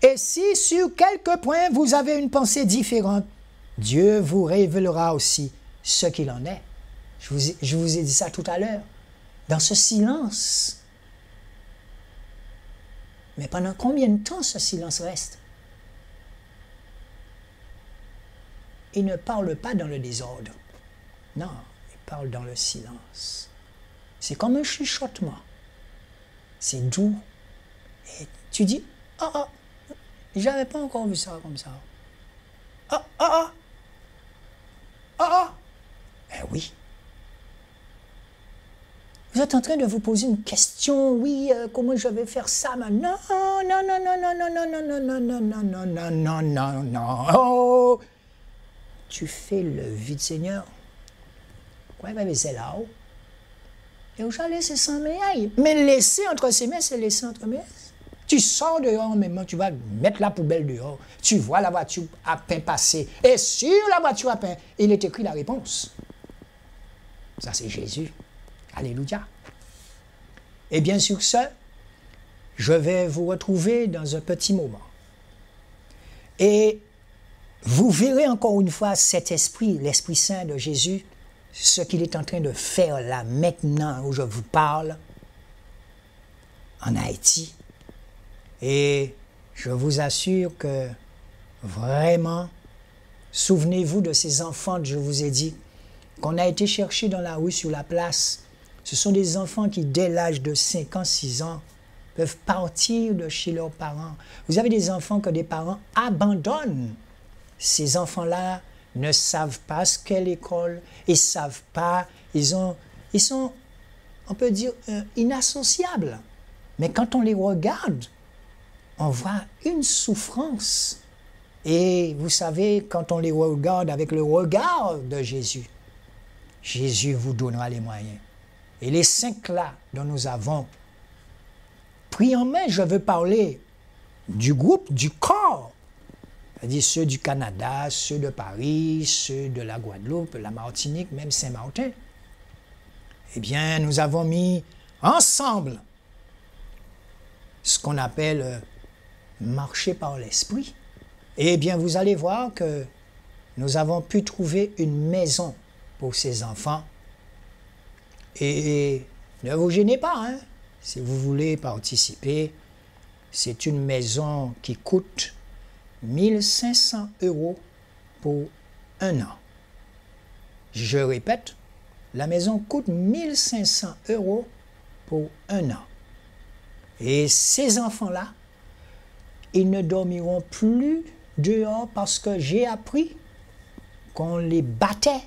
et si sur quelques points vous avez une pensée différente, Dieu vous révélera aussi ce qu'il en est. Je vous ai dit ça tout à l'heure. Dans ce silence. Mais pendant combien de temps ce silence reste? Il ne parle pas dans le désordre. Non, il parle dans le silence. C'est comme un chuchotement. C'est doux. Et tu dis, j'avais pas encore vu ça comme ça. Ah, ah, ah. Ah, ah. Eh oui. Vous êtes en train de vous poser une question, oui, comment je vais faire ça maintenant? Non, non, non, non, non, non, non, non, non, non, non, non, non, non, non, non. Oh! Tu fais le vide, Seigneur. Quoi, il va laisser là-haut? Et où j'allais, c'est sans méaille. Mais laisser entre ses mains, c'est laisser entre mes mains. Tu sors dehors en même temps, tu vas mettre la poubelle dehors. Tu vois la voiture à peine passer. Et sur la voiture à peine, il est écrit la réponse. Ça, c'est Jésus. Alléluia. Et bien sur ce, je vais vous retrouver dans un petit moment. Et vous verrez encore une fois cet esprit, l'Esprit Saint de Jésus, ce qu'il est en train de faire là, maintenant où je vous parle, en Haïti. Et je vous assure que vraiment, souvenez-vous de ces enfants que je vous ai dit, qu'on a été chercher dans la rue, sur la place. Ce sont des enfants qui, dès l'âge de 5 ans, 6 ans, peuvent partir de chez leurs parents. Vous avez des enfants que des parents abandonnent. Ces enfants-là ne savent pas ce qu'est l'école, ils ne savent pas, ils sont, on peut dire, inassociables. Mais quand on les regarde, on voit une souffrance. Et vous savez, quand on les regarde avec le regard de Jésus, Jésus vous donnera les moyens. Et les 5 là dont nous avons pris en main, je veux parler du groupe, du corps, c'est-à-dire ceux du Canada, ceux de Paris, ceux de la Guadeloupe, la Martinique, même Saint-Martin. Eh bien, nous avons mis ensemble ce qu'on appelle marcher par l'esprit. Eh bien, vous allez voir que nous avons pu trouver une maison pour ces enfants. Et ne vous gênez pas, hein, si vous voulez participer. C'est une maison qui coûte 1 500 € pour 1 an. Je répète, la maison coûte 1 500 € pour 1 an. Et ces enfants-là, ils ne dormiront plus dehors parce que j'ai appris qu'on les battait.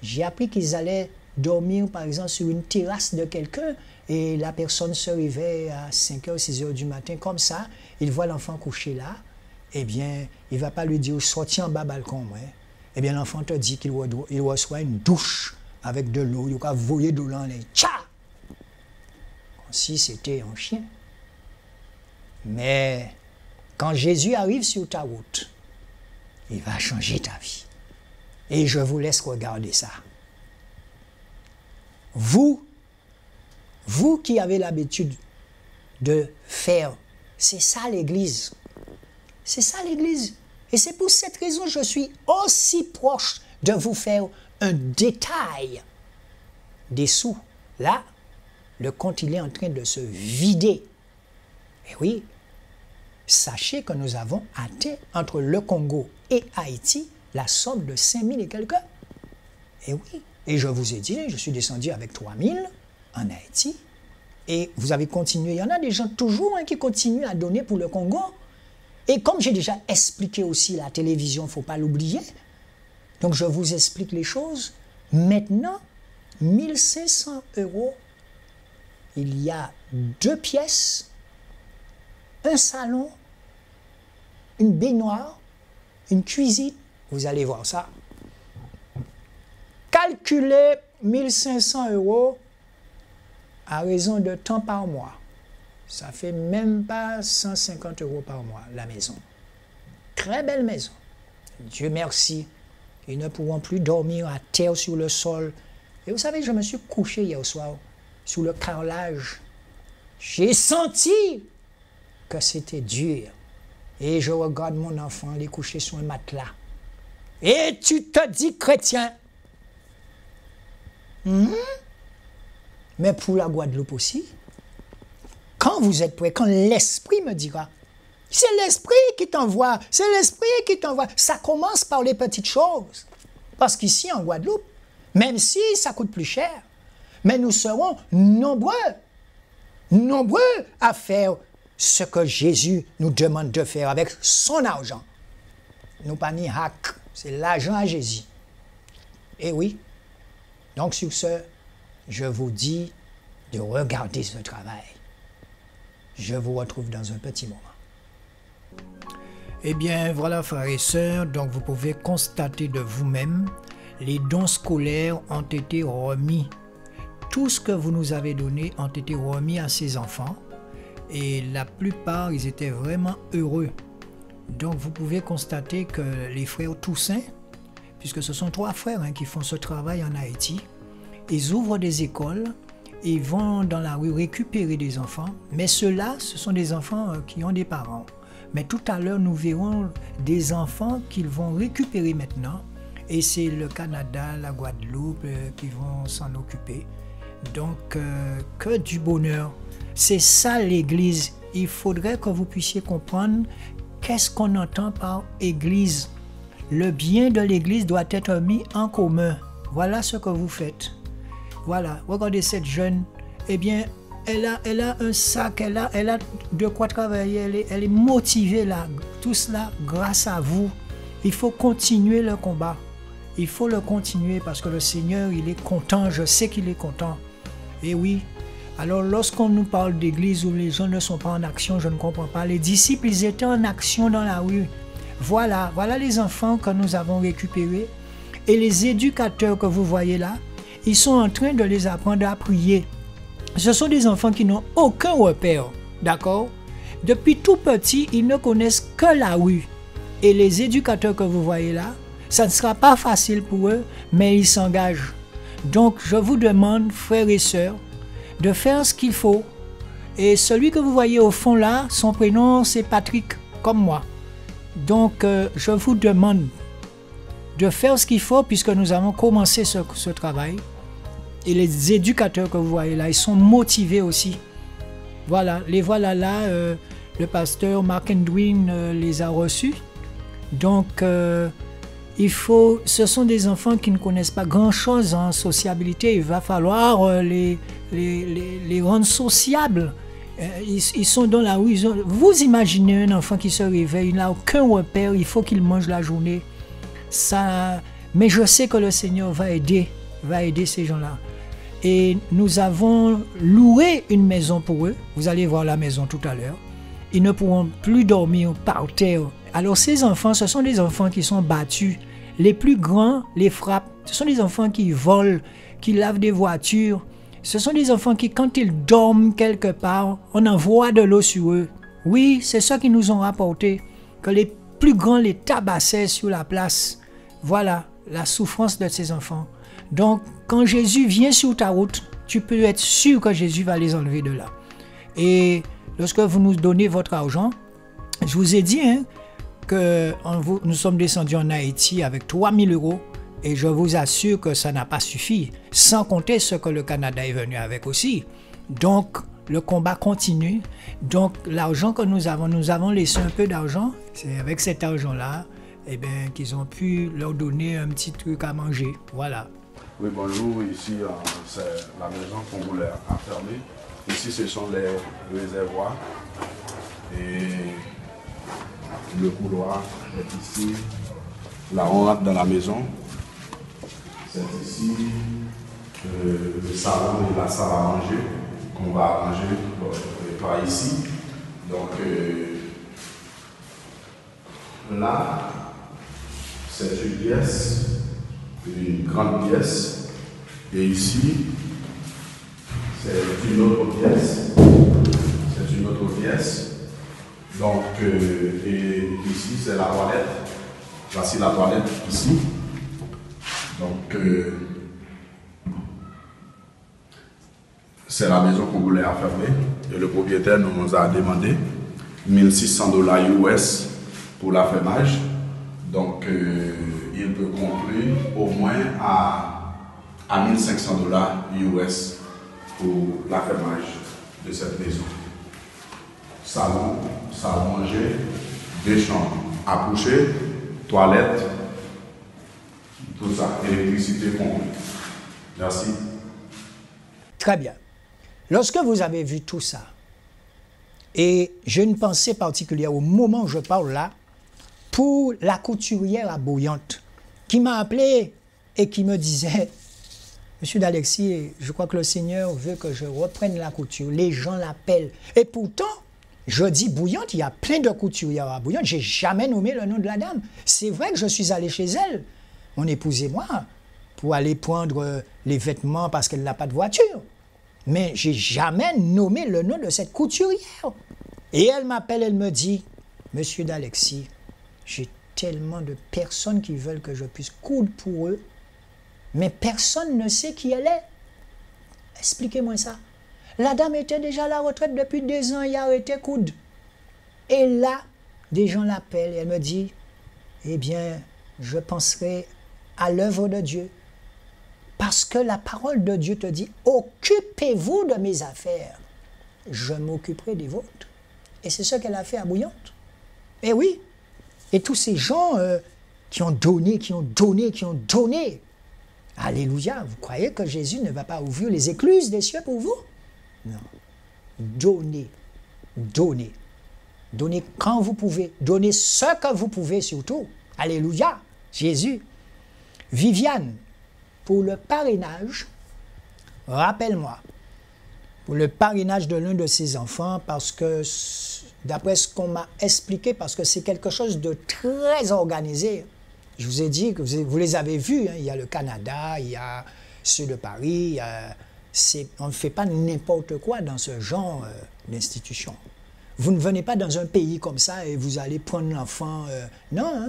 J'ai appris qu'ils allaient dormir, par exemple, sur une terrasse de quelqu'un et la personne se réveille à 5h, 6h du matin, comme ça, il voit l'enfant couché là, eh bien, il ne va pas lui dire « sorti en bas balcon ». Eh bien, l'enfant te dit qu'il reçoit une douche avec de l'eau, il va voyer de l'eau en l'air. Tcha! Comme si c'était un chien. Mais quand Jésus arrive sur ta route, il va changer ta vie. Et je vous laisse regarder ça. Vous qui avez l'habitude de faire, c'est ça l'Église. C'est ça l'Église. Et c'est pour cette raison que je suis aussi proche de vous faire un détail des sous. Là, le compte, il est en train de se vider. Et oui, sachez que nous avons atteint entre le Congo et Haïti la somme de 5 000 et quelques. Et oui, et je vous ai dit, je suis descendu avec 3 000 en Haïti. Et vous avez continué. Il y en a des gens toujours qui continuent à donner pour le Congo. Et comme j'ai déjà expliqué aussi la télévision, il ne faut pas l'oublier. Donc je vous explique les choses. Maintenant, 1 500 €, il y a 2 pièces, un salon, une baignoire, une cuisine. Vous allez voir ça. Calculez 1 500 € à raison de temps par mois. Ça fait même pas 150 € par mois, la maison. Très belle maison. Dieu merci. Ils ne pourront plus dormir à terre sur le sol. Et vous savez, je me suis couché hier soir sous le carrelage. J'ai senti que c'était dur. Et je regarde mon enfant, il est couché sur un matelas. Et tu te dis chrétien. Mais pour la Guadeloupe aussi, quand vous êtes prêt, quand l'Esprit me dira, c'est l'Esprit qui t'envoie, c'est l'Esprit qui t'envoie. Ça commence par les petites choses. Parce qu'ici, en Guadeloupe, même si ça coûte plus cher, mais nous serons nombreux à faire ce que Jésus nous demande de faire avec son argent. nous pas ni hack, c'est l'argent à Jésus. Et oui, donc sur ce, je vous dis de regarder ce travail. Je vous retrouve dans un petit moment. Eh bien, voilà, frères et sœurs, donc vous pouvez constater de vous-même, les dons scolaires ont été remis. Tout ce que vous nous avez donné ont été remis à ces enfants et la plupart, ils étaient vraiment heureux. Donc, vous pouvez constater que les frères Toussaint, puisque ce sont 3 frères qui font ce travail en Haïti, ils ouvrent des écoles, ils vont dans la rue récupérer des enfants, mais ceux-là, ce sont des enfants qui ont des parents. Mais tout à l'heure, nous verrons des enfants qu'ils vont récupérer maintenant, et c'est le Canada, la Guadeloupe qui vont s'en occuper. Donc, que du bonheur. C'est ça l'Église. Il faudrait que vous puissiez comprendre qu'est-ce qu'on entend par Église. Le bien de l'Église doit être mis en commun. Voilà ce que vous faites. Voilà, regardez cette jeune. Eh bien, elle a un sac, elle a de quoi travailler, elle est motivée là. Tout cela grâce à vous. Il faut continuer le combat. Il faut le continuer parce que le Seigneur, il est content. Je sais qu'il est content. Et oui, alors lorsqu'on nous parle d'église où les gens ne sont pas en action, je ne comprends pas. Les disciples, ils étaient en action dans la rue. Voilà les enfants que nous avons récupérés. Et les éducateurs que vous voyez là, ils sont en train de les apprendre à prier. Ce sont des enfants qui n'ont aucun repère, d'accord? Depuis tout petit, ils ne connaissent que la rue. Et les éducateurs que vous voyez là, ça ne sera pas facile pour eux, mais ils s'engagent. Donc, je vous demande, frères et sœurs, de faire ce qu'il faut. Et celui que vous voyez au fond là, son prénom, c'est Patrick, comme moi. Donc, je vous demande de faire ce qu'il faut puisque nous avons commencé ce travail. Et les éducateurs que vous voyez là, ils sont motivés aussi. Voilà, les voilà là, le pasteur Mark Edwin les a reçus. Donc, ce sont des enfants qui ne connaissent pas grand-chose en sociabilité. Il va falloir les rendre sociables. Ils sont dans la rue. Vous imaginez un enfant qui se réveille, il n'a aucun repère, il faut qu'il mange la journée. Mais je sais que le Seigneur va aider ces gens-là. Et nous avons loué une maison pour eux. Vous allez voir la maison tout à l'heure. Ils ne pourront plus dormir par terre. Alors ces enfants, ce sont des enfants qui sont battus. Les plus grands les frappent. Ce sont des enfants qui volent, qui lavent des voitures. Ce sont des enfants qui, quand ils dorment quelque part, on envoie de l'eau sur eux. Oui, c'est ça qu'ils nous ont rapporté. Que les plus grands les tabassaient sur la place. Voilà la souffrance de ces enfants. Donc, quand Jésus vient sur ta route, tu peux être sûr que Jésus va les enlever de là. Et lorsque vous nous donnez votre argent, je vous ai dit que nous sommes descendus en Haïti avec 3 000 € et je vous assure que ça n'a pas suffi, sans compter ce que le Canada est venu avec aussi. Donc, le combat continue. Donc, l'argent que nous avons laissé un peu d'argent. C'est avec cet argent-là qu'ils ont pu leur donner un petit truc à manger. Voilà. Oui, bonjour. Ici, c'est la maison qu'on voulait fermer. Ici, ce sont les réservoirs. Et le couloir est ici. Là, on rentre dans la maison. C'est ici le salon et la salle à manger qu'on va arranger par ici. Donc, là, c'est une pièce, une grande pièce. Et ici, c'est une autre pièce. C'est une autre pièce. Donc, et ici, c'est la toilette. Voici la toilette ici. Donc, c'est la maison qu'on voulait fermer. Et le propriétaire nous a demandé 1 600 $ US pour l'affermage. Donc, il peut conclure au moins à 1 500 $ US pour l'affermage de cette maison. Salon, salle à manger, 2 chambres à coucher, toilette, tout ça, électricité compris. Merci. Très bien. Lorsque vous avez vu tout ça, et j'ai une pensée particulière au moment où je parle là, pour la couturière à Bouillante, qui m'a appelé et qui me disait, Monsieur D'Alexis, je crois que le Seigneur veut que je reprenne la couture. Les gens l'appellent. Et pourtant, je dis Bouillante, il y a plein de couturières à Bouillante. Je n'ai jamais nommé le nom de la dame. C'est vrai que je suis allé chez elle, mon épouse et moi, pour aller prendre les vêtements parce qu'elle n'a pas de voiture. Mais je n'ai jamais nommé le nom de cette couturière. Et elle m'appelle, elle me dit, Monsieur D'Alexis, j'ai tellement de personnes qui veulent que je puisse coudre pour eux, mais personne ne sait qui elle est. Expliquez-moi ça. La dame était déjà à la retraite depuis 2 ans, il a arrêté coudre. Et là, des gens l'appellent et elle me dit, eh bien, je penserai à l'œuvre de Dieu. Parce que la parole de Dieu te dit, occupez-vous de mes affaires, je m'occuperai des vôtres. Et c'est ce qu'elle a fait à Bouillante. Eh oui. Et tous ces gens qui ont donné, qui ont donné, qui ont donné. Alléluia. Vous croyez que Jésus ne va pas ouvrir les écluses des cieux pour vous? Non. Donnez. Donnez. Donnez quand vous pouvez. Donnez ce que vous pouvez surtout. Alléluia. Jésus. Viviane, pour le parrainage, rappelle-moi, pour le parrainage de l'un de ses enfants, parce que, d'après ce qu'on m'a expliqué, parce que c'est quelque chose de très organisé. Je vous ai dit que vous les avez vus, hein, il y a le Canada, il y a ceux de Paris, on ne fait pas n'importe quoi dans ce genre d'institution. Vous ne venez pas dans un pays comme ça et vous allez prendre l'enfant. Non,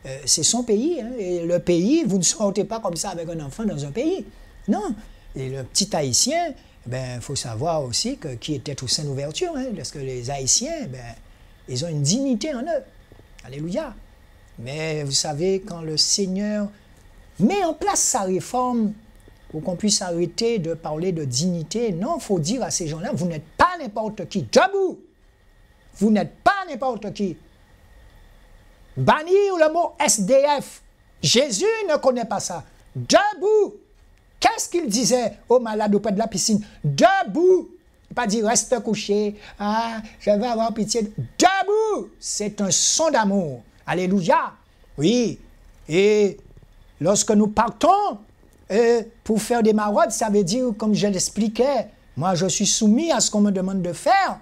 hein, c'est son pays. Hein, et le pays, vous ne sortez pas comme ça avec un enfant dans un pays. Non. Et le petit Haïtien, il faut savoir aussi qui était au sein d'ouverture. Hein, parce que les Haïtiens, ils ont une dignité en eux. Alléluia. Mais vous savez, quand le Seigneur met en place sa réforme, pour qu'on puisse arrêter de parler de dignité, non, il faut dire à ces gens-là, vous n'êtes pas n'importe qui. Debout! Vous n'êtes pas n'importe qui. Bannir le mot SDF. Jésus ne connaît pas ça. Debout! Qu'est-ce qu'il disait aux malades auprès de la piscine? Debout! Pas dire reste couché. Ah, je vais avoir pitié. Debout! C'est un son d'amour. Alléluia. Oui. Et lorsque nous partons pour faire des maraudes, ça veut dire, comme je l'expliquais, moi je suis soumis à ce qu'on me demande de faire.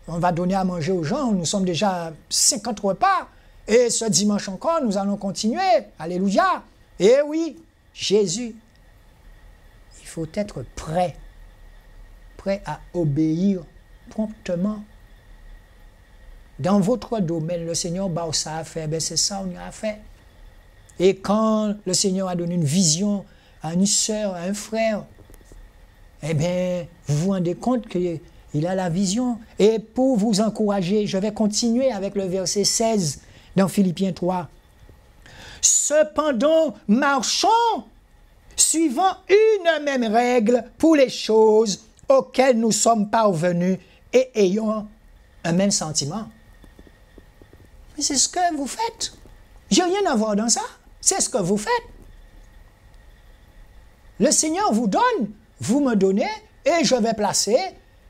On va donner à manger aux gens. Nous sommes déjà à 50 repas. Et ce dimanche encore, nous allons continuer. Alléluia. Et oui, Jésus. Il faut être prêt. Prêt à obéir promptement. Dans votre domaine, le Seigneur ça a fait, c'est ça on a fait. Et quand le Seigneur a donné une vision à une sœur, à un frère, eh bien, vous vous rendez compte qu'il a la vision. Et pour vous encourager, je vais continuer avec le verset 16 dans Philippiens 3. Cependant, marchons suivant une même règle pour les choses auxquelles nous sommes parvenus et ayons un même sentiment. Mais c'est ce que vous faites. J'ai rien à voir dans ça. C'est ce que vous faites. Le Seigneur vous donne, vous me donnez, et je vais placer,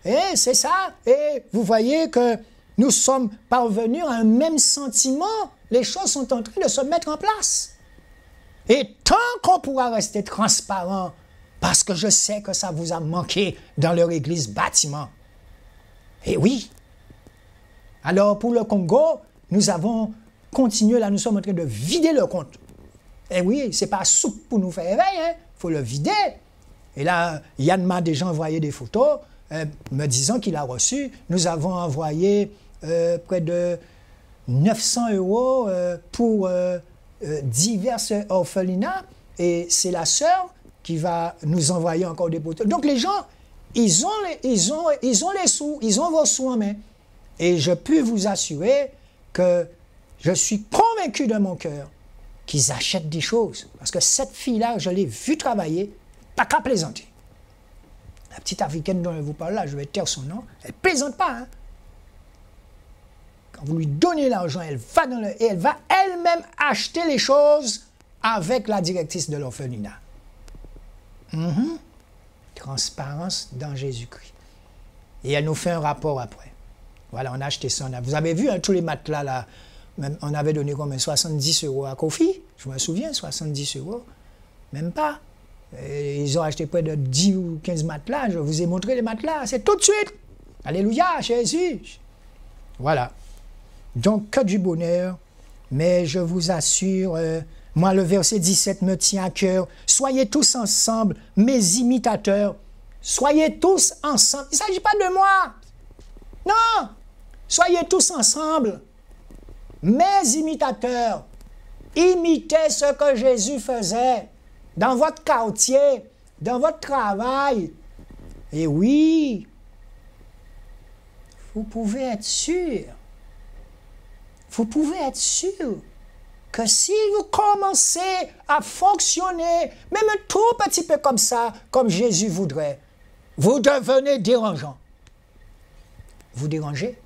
et c'est ça. Et vous voyez que nous sommes parvenus à un même sentiment. Les choses sont en train de se mettre en place. Et tant qu'on pourra rester transparent, parce que je sais que ça vous a manqué dans leur église bâtiment. Et oui. Alors pour le Congo, nous avons continué, là nous sommes en train de vider le compte. Et oui, ce n'est pas soupe pour nous faire éveiller, hein. Il faut le vider. Et là, Yann m'a déjà envoyé des photos me disant qu'il a reçu. Nous avons envoyé près de 900 € pour diverses orphelinats. Et c'est la sœur qui va nous envoyer encore des photos. Donc les gens, ils ont les sous, ils ont vos sous en main. Et je peux vous assurer que je suis convaincu de mon cœur qu'ils achètent des choses. Parce que cette fille-là, je l'ai vue travailler, pas qu'à plaisanter. La petite Africaine dont je vous parle là, je vais taire son nom, elle ne plaisante pas. Hein? Quand vous lui donnez l'argent, elle va et elle va elle-même acheter les choses avec la directrice de l'orphelinat. Transparence dans Jésus-Christ. Et elle nous fait un rapport après. Voilà, on a acheté ça. Vous avez vu hein, tous les matelas là Même, on avait donné combien? 70 € à Kofi. Je me souviens, 70 €. Même pas. Et ils ont acheté près de 10 ou 15 matelas. Je vous ai montré les matelas. C'est tout de suite. Alléluia, Jésus. Voilà. Donc, que du bonheur. Mais je vous assure, moi, le verset 17 me tient à cœur. Soyez tous ensemble, mes imitateurs. Soyez tous ensemble. Il ne s'agit pas de moi. Non. Soyez tous ensemble, mes imitateurs. Imitez ce que Jésus faisait dans votre quartier, dans votre travail. Et oui, vous pouvez être sûr. Vous pouvez être sûr que si vous commencez à fonctionner, même un tout petit peu comme ça, comme Jésus voudrait, vous devenez dérangeant. Vous dérangez?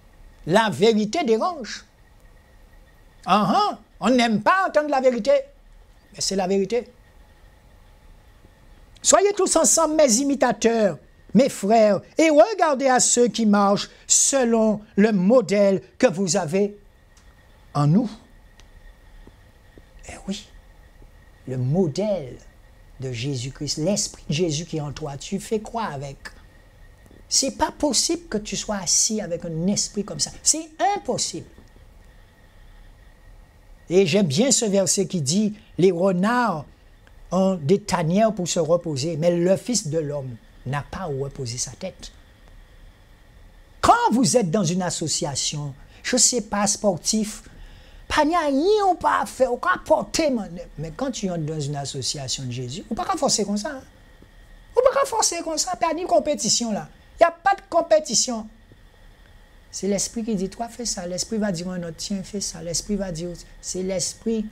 La vérité dérange. On n'aime pas entendre la vérité, mais c'est la vérité. Soyez tous ensemble mes imitateurs, mes frères, et regardez à ceux qui marchent selon le modèle que vous avez en nous. Eh oui, le modèle de Jésus-Christ, l'Esprit de Jésus qui est en toi, tu fais quoi avec? C'est pas possible que tu sois assis avec un esprit comme ça. C'est impossible. Et j'aime bien ce verset qui dit, les renards ont des tanières pour se reposer, mais le Fils de l'homme n'a pas à reposer sa tête. Quand vous êtes dans une association, je ne sais pas, sportif, pas rien pas à faire, on peut porter, mais quand tu entres dans une association de Jésus, on ne peut pas forcer comme ça. On ne peut pas forcer comme ça, pas ni compétition là. Il n'y a pas de compétition. C'est l'Esprit qui dit, toi fais ça. L'Esprit va dire, un autre, tiens, fais ça. L'Esprit va dire, c'est l'Esprit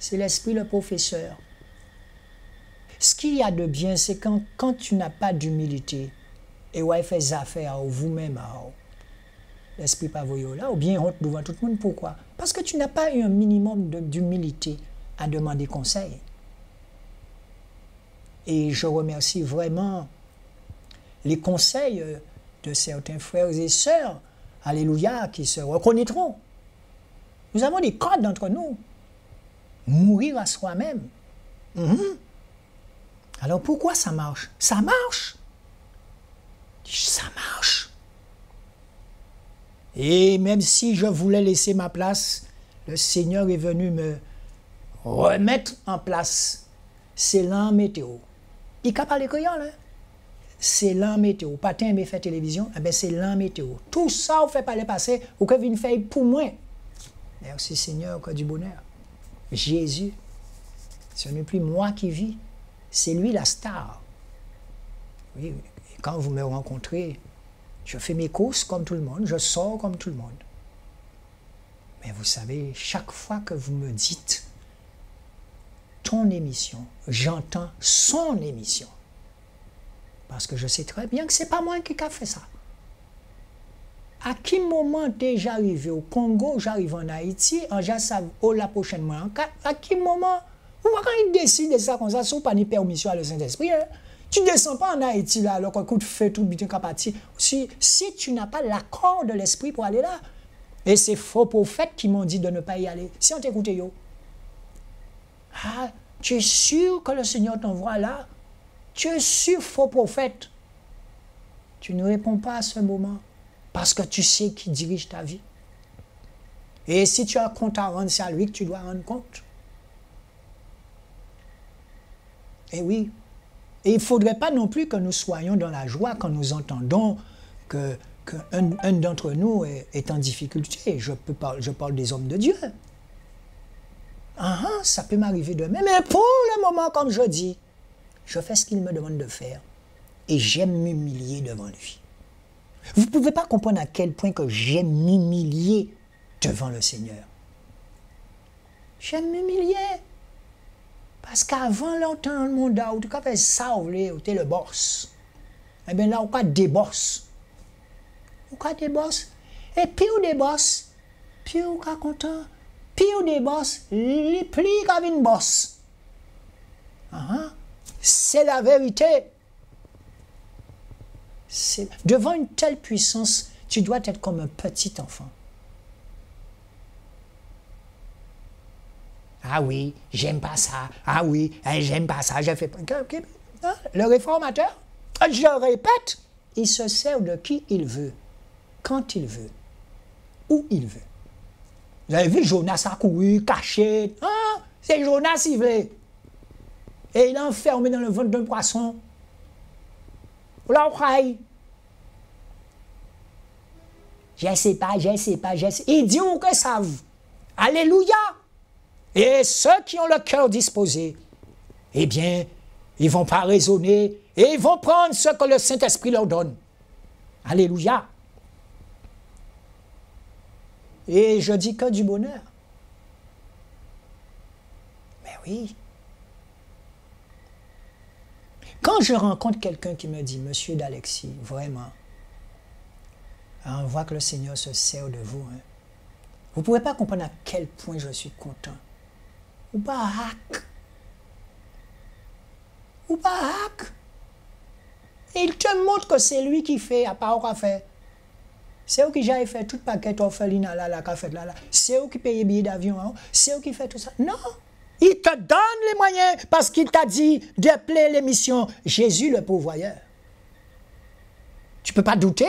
le professeur. Ce qu'il y a de bien, c'est quand tu n'as pas d'humilité, et ouais, fais des affaires vous-même, l'Esprit pas voyou là, ou bien honte devant tout le monde. Pourquoi? Parce que tu n'as pas eu un minimum d'humilité à demander conseil. Et je remercie vraiment les conseils de certains frères et sœurs, alléluia, qui se reconnaîtront. Nous avons des codes d'entre nous. Mourir à soi-même. Alors pourquoi ça marche? Ça marche. Ça marche. Et même si je voulais laisser ma place, le Seigneur est venu me remettre en place. C'est l'an météo. Il n'a pas les crayons, là. C'est l'an météo. Pas tant aimé faire télévision, eh bien c'est l'an météo. Tout ça, on fait pas les passer, ou que vous faites pour moi. Merci Seigneur, que du bonheur. Jésus, ce n'est plus moi qui vis, c'est lui la star. Oui, et quand vous me rencontrez, je fais mes courses comme tout le monde, je sors comme tout le monde. Mais vous savez, chaque fois que vous me dites ton émission, j'entends son émission. Parce que je sais très bien que ce n'est pas moi qui a fait ça. À quel moment déjà arrivé au Congo, j'arrive en Haïti, en Jassav, la prochaine mois, à quel moment, quand il décide de ça comme ça, sans pas ni permission à le Saint-Esprit, hein? Tu ne descends pas en Haïti là, alors qu'un coup de feu, tout bien capati. Si tu n'as pas l'accord de l'Esprit pour aller là, et c'est faux prophètes qui m'ont dit de ne pas y aller. Si on t'écoute, yo, tu es sûr que le Seigneur t'envoie là? Tu es sûr, faux prophète. Tu ne réponds pas à ce moment parce que tu sais qui dirige ta vie. Et si tu as un compte à rendre, c'est à lui que tu dois rendre compte. Et oui. Et il ne faudrait pas non plus que nous soyons dans la joie quand nous entendons qu'un d'entre nous est en difficulté. Je parle des hommes de Dieu. Ça peut m'arriver demain. Mais pour le moment, comme je dis, je fais ce qu'il me demande de faire et j'aime m'humilier devant lui. Vous ne pouvez pas comprendre à quel point que j'aime m'humilier devant le Seigneur. J'aime m'humilier. Parce qu'avant longtemps, le monde a tout cas fait ça, ou t'es le boss. Eh bien là, on a des boss. On a des boss. Et puis on des boss, puis on est content. Puis on des boss, les plis comme une boss. C'est la vérité. Devant une telle puissance, tu dois être comme un petit enfant. Ah oui, j'aime pas ça. Ah oui, j'aime pas ça. J'ai fait... Le réformateur, je répète, il se sert de qui il veut, quand il veut, où il veut. Vous avez vu Jonas a couru, caché. Ah, c'est Jonas, il veut. Et il est enfermé dans le ventre d'un poisson. Là, je sais pas. Il dit où que ça savent. Alléluia. Et ceux qui ont le cœur disposé, eh bien, ils ne vont pas raisonner et ils vont prendre ce que le Saint-Esprit leur donne. Alléluia. Et je dis que du bonheur. Mais oui. Quand je rencontre quelqu'un qui me dit, Monsieur D'Alexis, vraiment, on voit que le Seigneur se sert de vous. Hein. Vous ne pouvez pas comprendre à quel point je suis content. Ou pas hack. Ou pas hack. Et il te montre que c'est lui qui fait, à part qu'on fait. C'est eux qui j'ai fait tout paquet orphelinat là, qu'a fait là. C'est eux qui payent les billets d'avion. Hein. C'est eux qui fait tout ça. Non. Il te donne les moyens parce qu'il t'a dit d'appeler l'émission Jésus le pourvoyeur. Tu ne peux pas douter.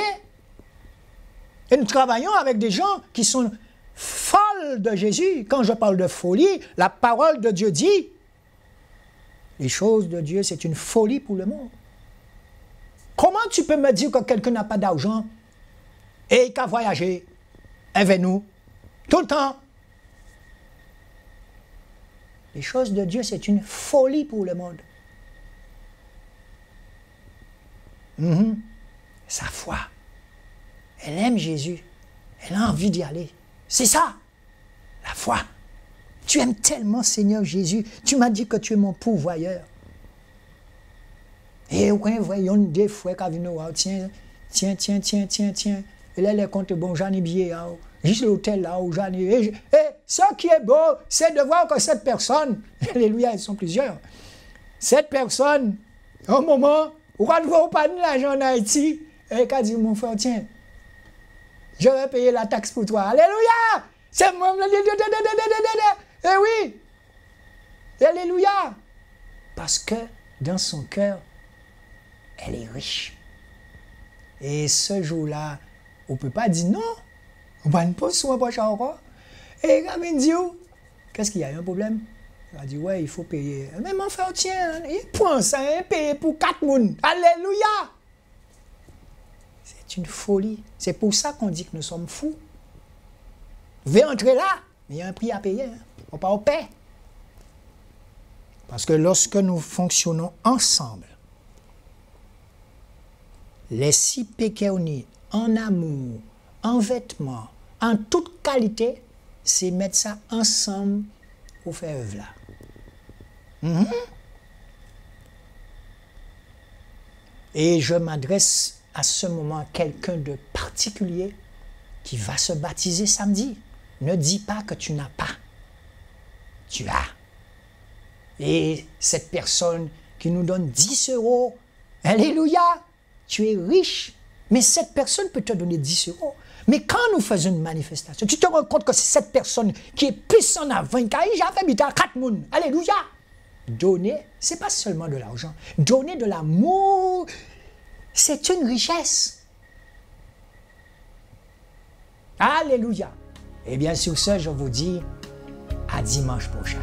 Et nous travaillons avec des gens qui sont folles de Jésus. Quand je parle de folie, la parole de Dieu dit, les choses de Dieu, c'est une folie pour le monde. Comment tu peux me dire que quelqu'un n'a pas d'argent et qu'à voyager avec nous tout le temps? Les choses de Dieu, c'est une folie pour le monde. Sa foi. Elle aime Jésus. Elle a envie d'y aller. C'est ça, la foi. Tu aimes tellement Seigneur Jésus. Tu m'as dit que tu es mon pourvoyeur. Et voyons des fois quand viennent voir, tiens. Et là, les comptes, bon, j'en ai billet, hein, juste l'hôtel là où j'en ai. Et ce qui est beau, c'est de voir que cette personne, alléluia, ils sont plusieurs, cette personne, au moment où on ne voit pas de l'argent en Haïti, et qu'elle dit, mon frère, tiens, je vais payer la taxe pour toi. Alléluia! C'est moi. Eh oui! Alléluia! Parce que dans son cœur, elle est riche. Et ce jour-là, on ne peut pas dire non. On va ne pas se rapprocher encore. Et quand il dit, qu'est-ce qu'il y a un problème? Il a dit, ouais, il faut payer. Mais mon frère, tiens, il prend ça, il paye pour 4 personnes. Alléluia! C'est une folie. C'est pour ça qu'on dit que nous sommes fous. Vous pouvez entrer là, mais il y a un prix à payer. Hein. On ne peut pas en paix. Parce que lorsque nous fonctionnons ensemble, les 6 péchés unis, en amour, en vêtements, en toute qualité, c'est mettre ça ensemble pour faire œuvre là. Et je m'adresse à ce moment à quelqu'un de particulier qui va se baptiser samedi. Ne dis pas que tu n'as pas. Tu as. Et cette personne qui nous donne 10 €, alléluia, tu es riche. Mais cette personne peut te donner 10 €. Mais quand nous faisons une manifestation, tu te rends compte que c'est cette personne qui est puissante à vaincre. J'ai fait habiter à 4 personnes. Alléluia. Donner, ce n'est pas seulement de l'argent. Donner de l'amour, c'est une richesse. Alléluia. Et bien sur ce, je vous dis à dimanche prochain.